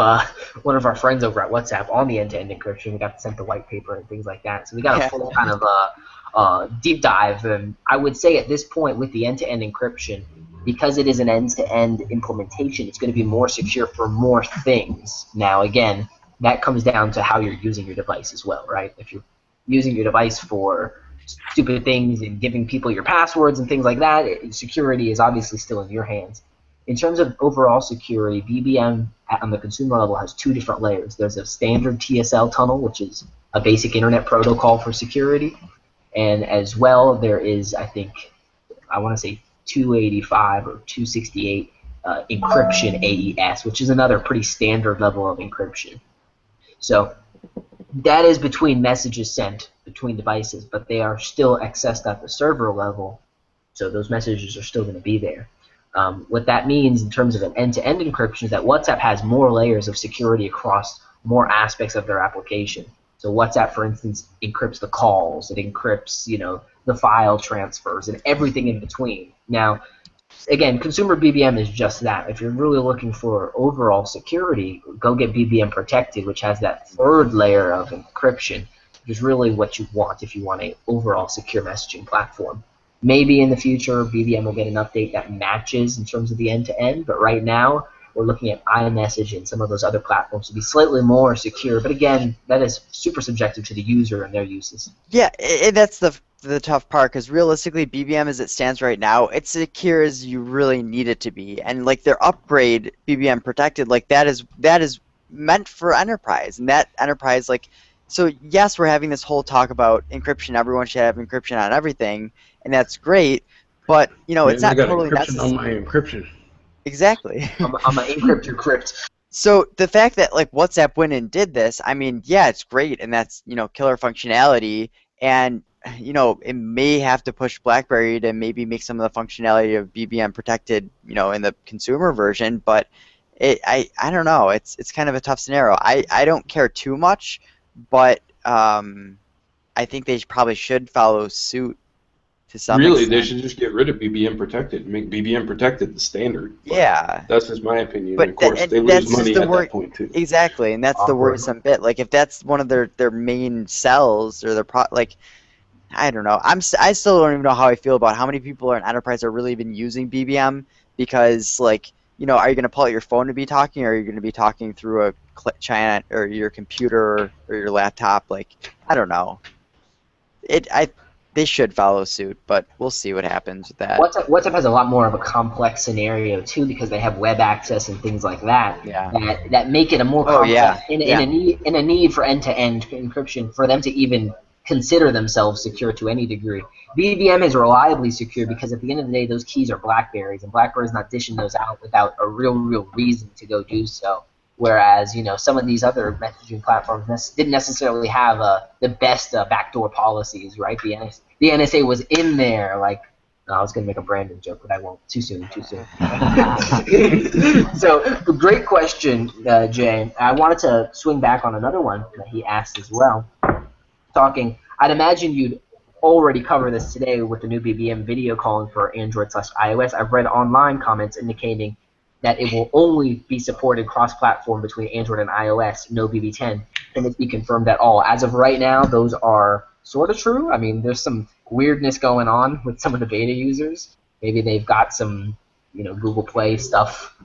one of our friends over at WhatsApp on the end-to-end encryption. We got sent the white paper and things like that. So we got a full kind of deep dive. And I would say at this point with the end-to-end encryption, because it is an end-to-end implementation, it's going to be more secure for more things. Now, again, that comes down to how you're using your device as well, right? If you're using your device for stupid things and giving people your passwords and things like that, security is obviously still in your hands. In terms of overall security, BBM on the consumer level has two different layers. There's a standard TSL tunnel, which is a basic internet protocol for security. And as well, there is, I want to say 285 or 268 encryption AES, which is another pretty standard level of encryption. So that is between messages sent between devices, but they are still accessed at the server level, so those messages are still going to be there. What that means in terms of an end-to-end encryption is that WhatsApp has more layers of security across more aspects of their application. So WhatsApp, for instance, encrypts the calls, it encrypts, the file transfers, and everything in between. Now, again, consumer BBM is just that. If you're really looking for overall security, go get BBM Protected, which has that third layer of encryption, which is really what you want if you want an overall secure messaging platform. Maybe in the future, BBM will get an update that matches in terms of the end-to-end, but right now, we're looking at iMessage and some of those other platforms to be slightly more secure. But again, that is super subjective to the user and their uses. Yeah, that's the tough part, because realistically, BBM as it stands right now, it's secure as you really need it to be. And like their upgrade, BBM Protected, like that is meant for enterprise, and that enterprise, like, so yes, we're having this whole talk about encryption. Everyone should have encryption on everything, and that's great. But it's not totally necessary. On my encryption. Exactly. I'm an encrypt your crypt. So the fact that like WhatsApp went and did this, I mean, yeah, it's great, and that's killer functionality, and it may have to push BlackBerry to maybe make some of the functionality of BBM Protected, in the consumer version, but I don't know. It's kind of a tough scenario. I don't care too much, but I think they probably should follow suit to some Really, extent. they should just get rid of BBM Protected, make BBM Protected the standard. But yeah. That's just my opinion. But of course, they lose money at that point, too. Exactly, and that's the worrisome bit. Like, if that's one of their main sells, or their I don't know. I still don't even know how I feel about how many people in enterprise are really even using BBM, because, like, are you going to pull out your phone to be talking, or are you going to be talking through a China or your computer or your laptop? Like, I don't know. They should follow suit, but we'll see what happens with that. WhatsApp has a lot more of a complex scenario too, because they have web access and things like that. Yeah. That make it a more complex in a need for end-to-end encryption for them to even consider themselves secure to any degree. BBM is reliably secure because at the end of the day, those keys are BlackBerries, and BlackBerry's not dishing those out without a real reason to go do so. Whereas, some of these other messaging platforms didn't necessarily have the best backdoor policies, right? The NSA was in there, like, I was going to make a Brandon joke, but I won't. Too soon. So, great question, Jay. I wanted to swing back on another one that he asked as well. I'd imagine you'd already cover this today with the new BBM video calling for Android/iOS. I've read online comments indicating that it will only be supported cross-platform between Android and iOS, no BB10. Can this be confirmed at all? As of right now, those are sort of true. I mean, there's some weirdness going on with some of the beta users. Maybe they've got some, Google Play stuff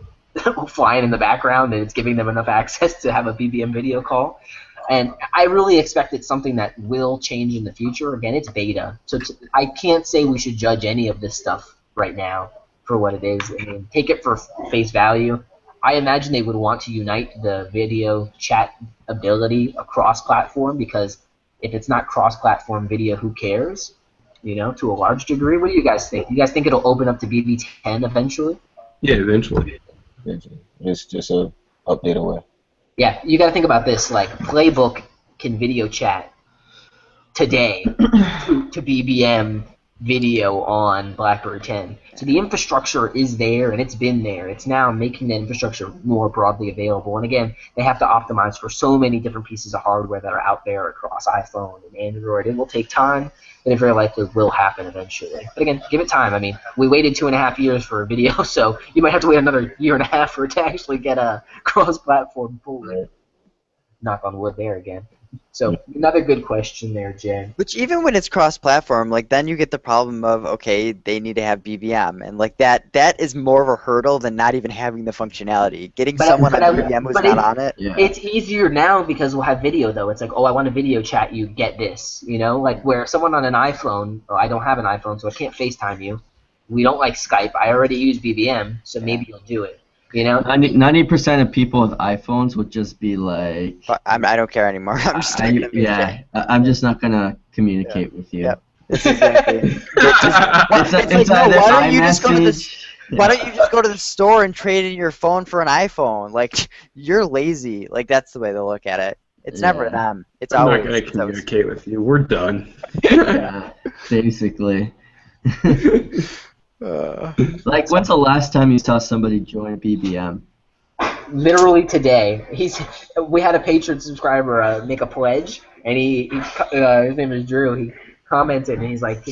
flying in the background, and it's giving them enough access to have a BBM video call. And I really expect it's something that will change in the future. Again, it's beta, so I can't say we should judge any of this stuff right now for what it is. I mean, take it for face value. I imagine they would want to unite the video chat ability across platform, because if it's not cross-platform video, who cares? To a large degree. What do you guys think? You guys think it'll open up to BB10 eventually? Yeah, eventually. It's just a update away. Yeah, you got to think about this. Like, Playbook can video chat today to BBM video on BlackBerry 10. So the infrastructure is there, and it's been there. It's now making the infrastructure more broadly available. And again, they have to optimize for so many different pieces of hardware that are out there across iPhone and Android. It will take time, but it very likely will happen eventually. But again, give it time. I mean, we waited 2.5 years for a video, so you might have to wait another 1.5 years for it to actually get a cross-platform pull. Knock on wood there again. So another good question there, Jen. Which even when it's cross-platform, like then you get the problem of, okay, they need to have BBM, and like that is more of a hurdle than not even having the functionality. Getting someone on BBM who's not on it. Yeah. It's easier now because we'll have video though. It's like, oh, I want to video chat you, get this. Like where someone on an iPhone, I don't have an iPhone, so I can't FaceTime you. We don't like Skype. I already use BBM, so maybe you'll do it. 90% of people with iPhones would just be like, I don't care anymore. I'm just not gonna I'm just not gonna communicate with you. Yep. It's exactly. Why don't you just go to the store and trade in your phone for an iPhone? Like, you're lazy. Like, that's the way they look at it. It's never them. It's I'm always. not gonna communicate with you. We're done. Yeah, basically. Like, when's the last time you saw somebody join BBM? Literally today. We had a patron subscriber make a pledge, and his name is Drew. He commented, and he's like,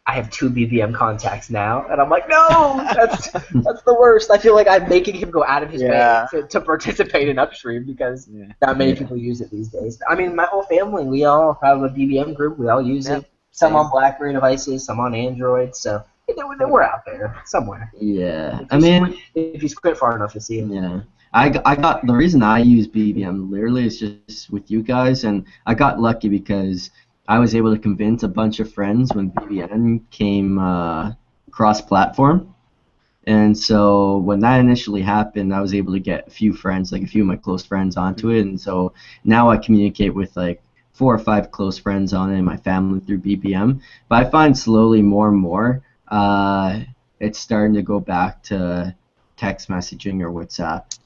I have 2 BBM contacts now. And I'm like, no, that's the worst. I feel like I'm making him go out of his way to participate in Upstream, because not many people use it these days. I mean, my whole family, we all have a BBM group. We all use it. Some on BlackBerry devices, some on Android. So we're out there somewhere. Yeah. If you squint far enough to see them. Yeah. I got the reason I use BBM literally is just with you guys, and I got lucky because I was able to convince a bunch of friends when BBM came cross-platform. And so when that initially happened, I was able to get a few friends, like a few of my close friends onto it. And so now I communicate with like 4 or 5 close friends on it in my family through BBM. But I find slowly more and more it's starting to go back to text messaging or WhatsApp.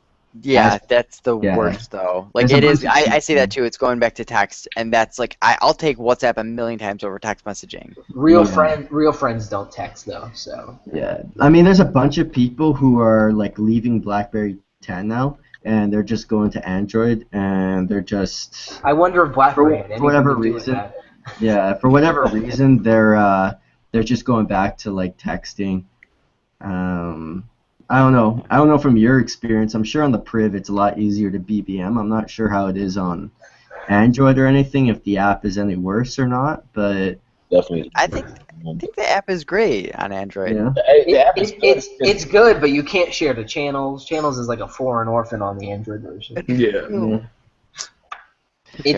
Yeah, that's the worst though. Like it is. I see that too. It's going back to text, and that's like I'll take WhatsApp a million times over text messaging. Real friends don't text though. So yeah, I mean, there's a bunch of people who are like leaving BlackBerry 10 now, and they're just going to Android, and they're just. I wonder if BlackBerry for whatever reason. Yeah, for whatever reason, they're just going back to like texting. I don't know from your experience. I'm sure on the Priv it's a lot easier to BBM. I'm not sure how it is on Android or anything, if the app is any worse or not, but definitely. I think the app is great on Android. Yeah. The app is good. It's good, but you can't share the channels. Channels is like a foreign orphan on the Android version. Yeah.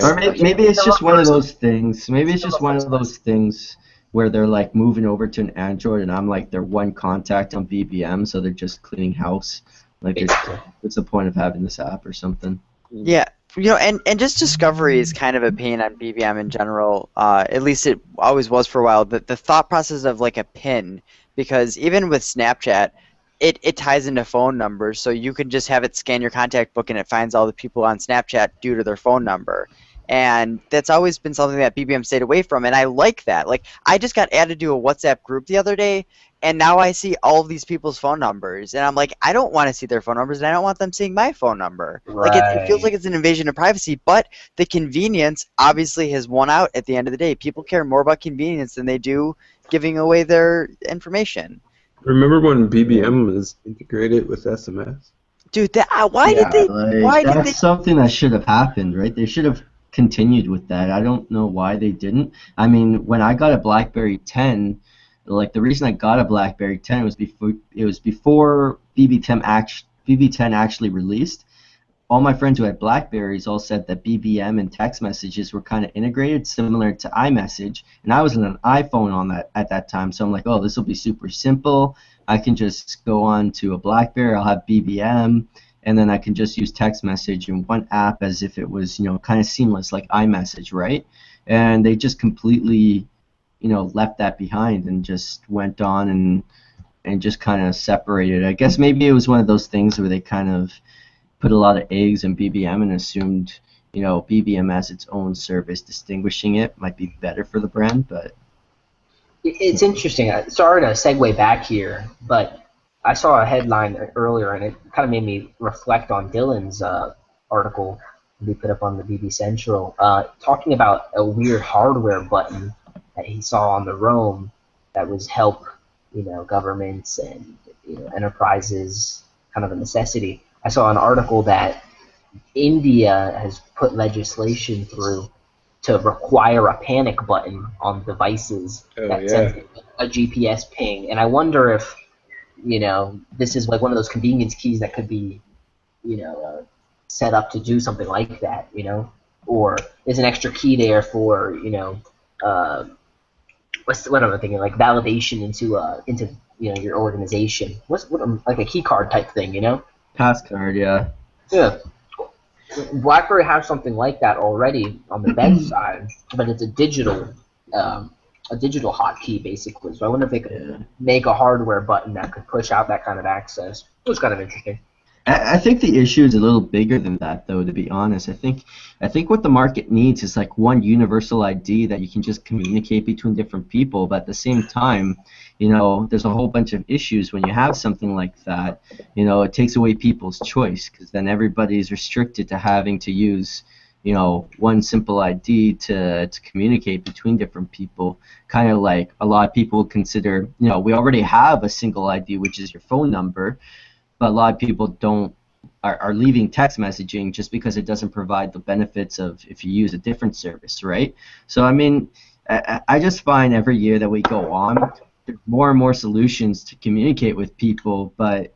Or maybe it's just one of those things. Maybe it's just one of those things where they're like moving over to an Android, and I'm like their one contact on BBM, so they're just cleaning house. Like, what's the point of having this app or something? Yeah, and just discovery is kind of a pain on BBM in general. At least it always was for a while. The thought process of like a PIN, because even with Snapchat, it ties into phone numbers, so you can just have it scan your contact book and it finds all the people on Snapchat due to their phone number. And that's always been something that BBM stayed away from, and I like that. Like, I just got added to a WhatsApp group the other day, and now I see all of these people's phone numbers, and I'm like, I don't want to see their phone numbers, and I don't want them seeing my phone number. Right. Like, it feels like it's an invasion of privacy, but the convenience obviously has won out at the end of the day. People care more about convenience than they do giving away their information. Remember when BBM was integrated with SMS? Dude, why did they? That's something that should have happened, right? They should have continued with that. I don't know why they didn't. I mean, when I got a BlackBerry 10, Like the reason I got a BlackBerry 10 was before BB10 actually released. All my friends who had Blackberries all said that BBM and text messages were kind of integrated, similar to iMessage, and I was on an iPhone on that at that time, so I'm like, oh, this will be super simple. I can just go on to a Blackberry, I'll have BBM, and then I can just use text message in one app as if it was, kind of seamless like iMessage, right? And they just completely, left that behind and just went on and just kind of separated. I guess maybe it was one of those things where they kind of put a lot of eggs in BBM and assumed, BBM as its own service, distinguishing it might be better for the brand, but... It's interesting. Sorry to segue back here, but I saw a headline earlier, and it kind of made me reflect on Dylan's article we put up on the BB Central, talking about a weird hardware button that he saw on the Rome that was help, governments and enterprises, kind of a necessity. I saw an article that India has put legislation through to require a panic button on devices that sends a GPS ping. And I wonder if, this is like one of those convenience keys that could be, set up to do something like that, or there's an extra key there for, what am I thinking? Like validation into your organization. Like a key card type thing, Passcard, yeah. Yeah. BlackBerry has something like that already on the bedside, but it's a digital hotkey basically. So I wonder if they could make a hardware button that could push out that kind of access. It was kind of interesting. I think the issue is a little bigger than that, though. To be honest, I think what the market needs is like one universal ID that you can just communicate between different people. But at the same time, there's a whole bunch of issues when you have something like that. It takes away people's choice because then everybody's restricted to having to use, one simple ID to communicate between different people. Kind of like a lot of people consider, we already have a single ID, which is your phone number. But a lot of people are leaving text messaging just because it doesn't provide the benefits of if you use a different service, right? So I mean, I just find every year that we go on, there's more and more solutions to communicate with people, but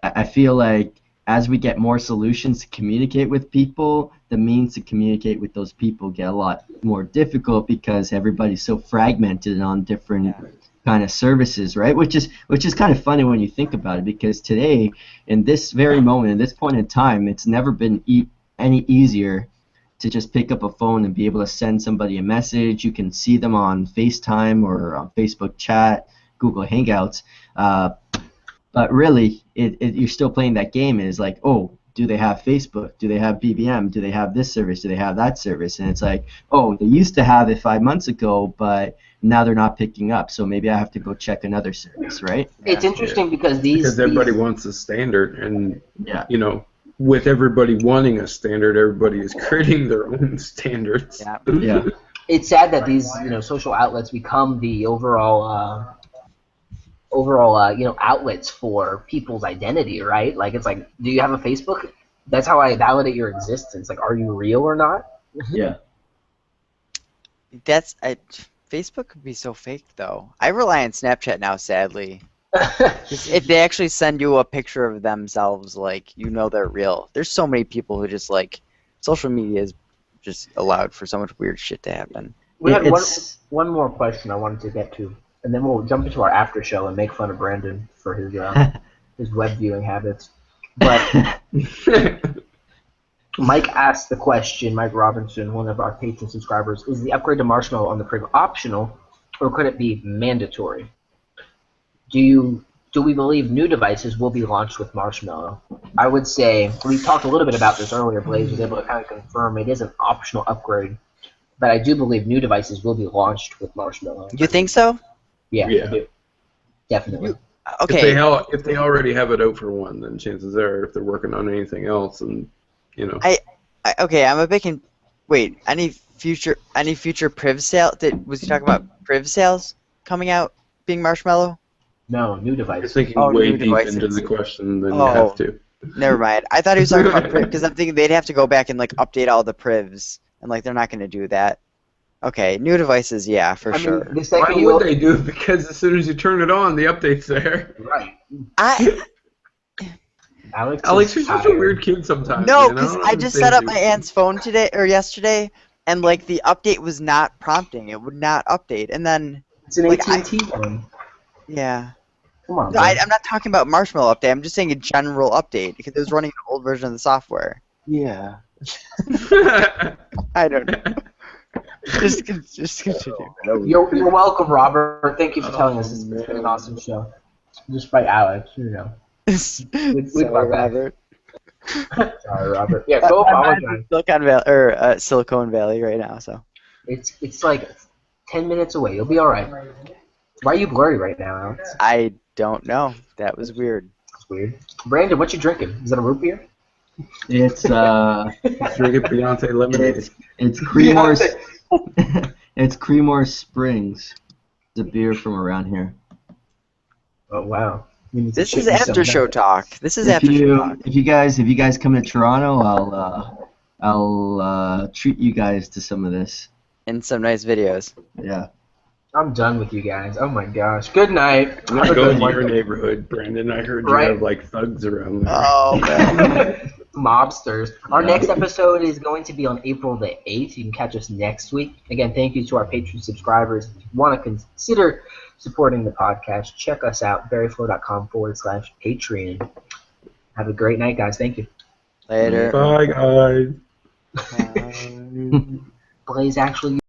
I feel like as we get more solutions to communicate with people, the means to communicate with those people get a lot more difficult because everybody's so fragmented on different kind of services, right? Which is kind of funny when you think about it, because today, in this very moment, in this point in time, it's never been any easier to just pick up a phone and be able to send somebody a message. You can see them on FaceTime or on Facebook Chat, Google Hangouts, but really, you're still playing that game. And it's like, oh, do they have Facebook? Do they have BBM? Do they have this service? Do they have that service? And it's like, oh, they used to have it 5 months ago, but now they're not picking up, so maybe I have to go check another service, right? It's interesting because everybody wants a standard, and with everybody wanting a standard, everybody is creating their own standards. Yeah. It's sad that these social outlets become the overall outlets for people's identity, right? Like it's like, do you have a Facebook? That's how I validate your existence. Like, are you real or not? Yeah. Facebook could be so fake, though. I rely on Snapchat now, sadly. If they actually send you a picture of themselves, like, they're real. There's so many people who just, like, social media is just allowed for so much weird shit to happen. We had one more question I wanted to get to, and then we'll jump into our after show and make fun of Brandon for his his web viewing habits. But Mike asked the question, Mike Robinson, one of our patron subscribers, is the upgrade to Marshmallow on the Priv optional, or could it be mandatory? Do we believe new devices will be launched with Marshmallow? I would say, we talked a little bit about this earlier, Blaze was able to kind of confirm it is an optional upgrade, but I do believe new devices will be launched with Marshmallow. You think so? Yeah. I do. Definitely. Okay. If they already have it out for one, then chances are, if they're working on anything else, and okay, I'm a bit wait, any future Priv sale? Was he talking about Priv sales coming out being Marshmallow? No, new devices. You're thinking way deep into the question than you have to. Never mind. I thought he was talking about Priv because I'm thinking they'd have to go back and like update all the Privs, and like they're not going to do that. Okay, new devices, yeah, for I mean, sure. the Why second would they do? Because as soon as you turn it on, the update's there. Right. Alex, Alex you're is such a tired. weird kid sometimes. No, man. because don't I just set up understand my you. aunt's phone today or yesterday, and like the update was not prompting. It would not update, and then It's an like AT&T one. yeah. Come on, No, bro. I'm not talking about Marshmallow update. I'm just saying a general update because it was running an old version of the software. Yeah. I don't know. Just continue. You're welcome, Robert. Thank you for telling us. Oh, It's been an man. awesome show. Just by Alex, you know. We Sorry, love that. Robert. Sorry, Robert. Yeah, go apologize. Silicon Valley right now. So It's like 10 minutes away. You'll be all right. Why are you blurry right now, Alex? I don't know. That was weird. That's weird. Brandon, what you drinking? Is that a root beer? It's Drinking Beyonce lemonade. it's Creemore. It's Creemore Springs. It's a beer from around here. Oh wow. You need to This shit is yourself after show now. talk. This is If after show talk. you guys come to Toronto, I'll treat you guys to some of this. And some nice videos. Yeah. I'm done with you guys. Oh my gosh. Good night. I'm Have not a going good to your one. neighborhood, Brandon. I heard you Right. have like thugs around there. Oh man. Mobsters. Our Yeah. next episode is going to be on April the 8th. You can catch us next week. Again, thank you to our Patreon subscribers. If you want to consider supporting the podcast, check us out, BerryFlow.com/Patreon. Have a great night, guys. Thank you. Later. Bye, guys. Bye. Blaze actually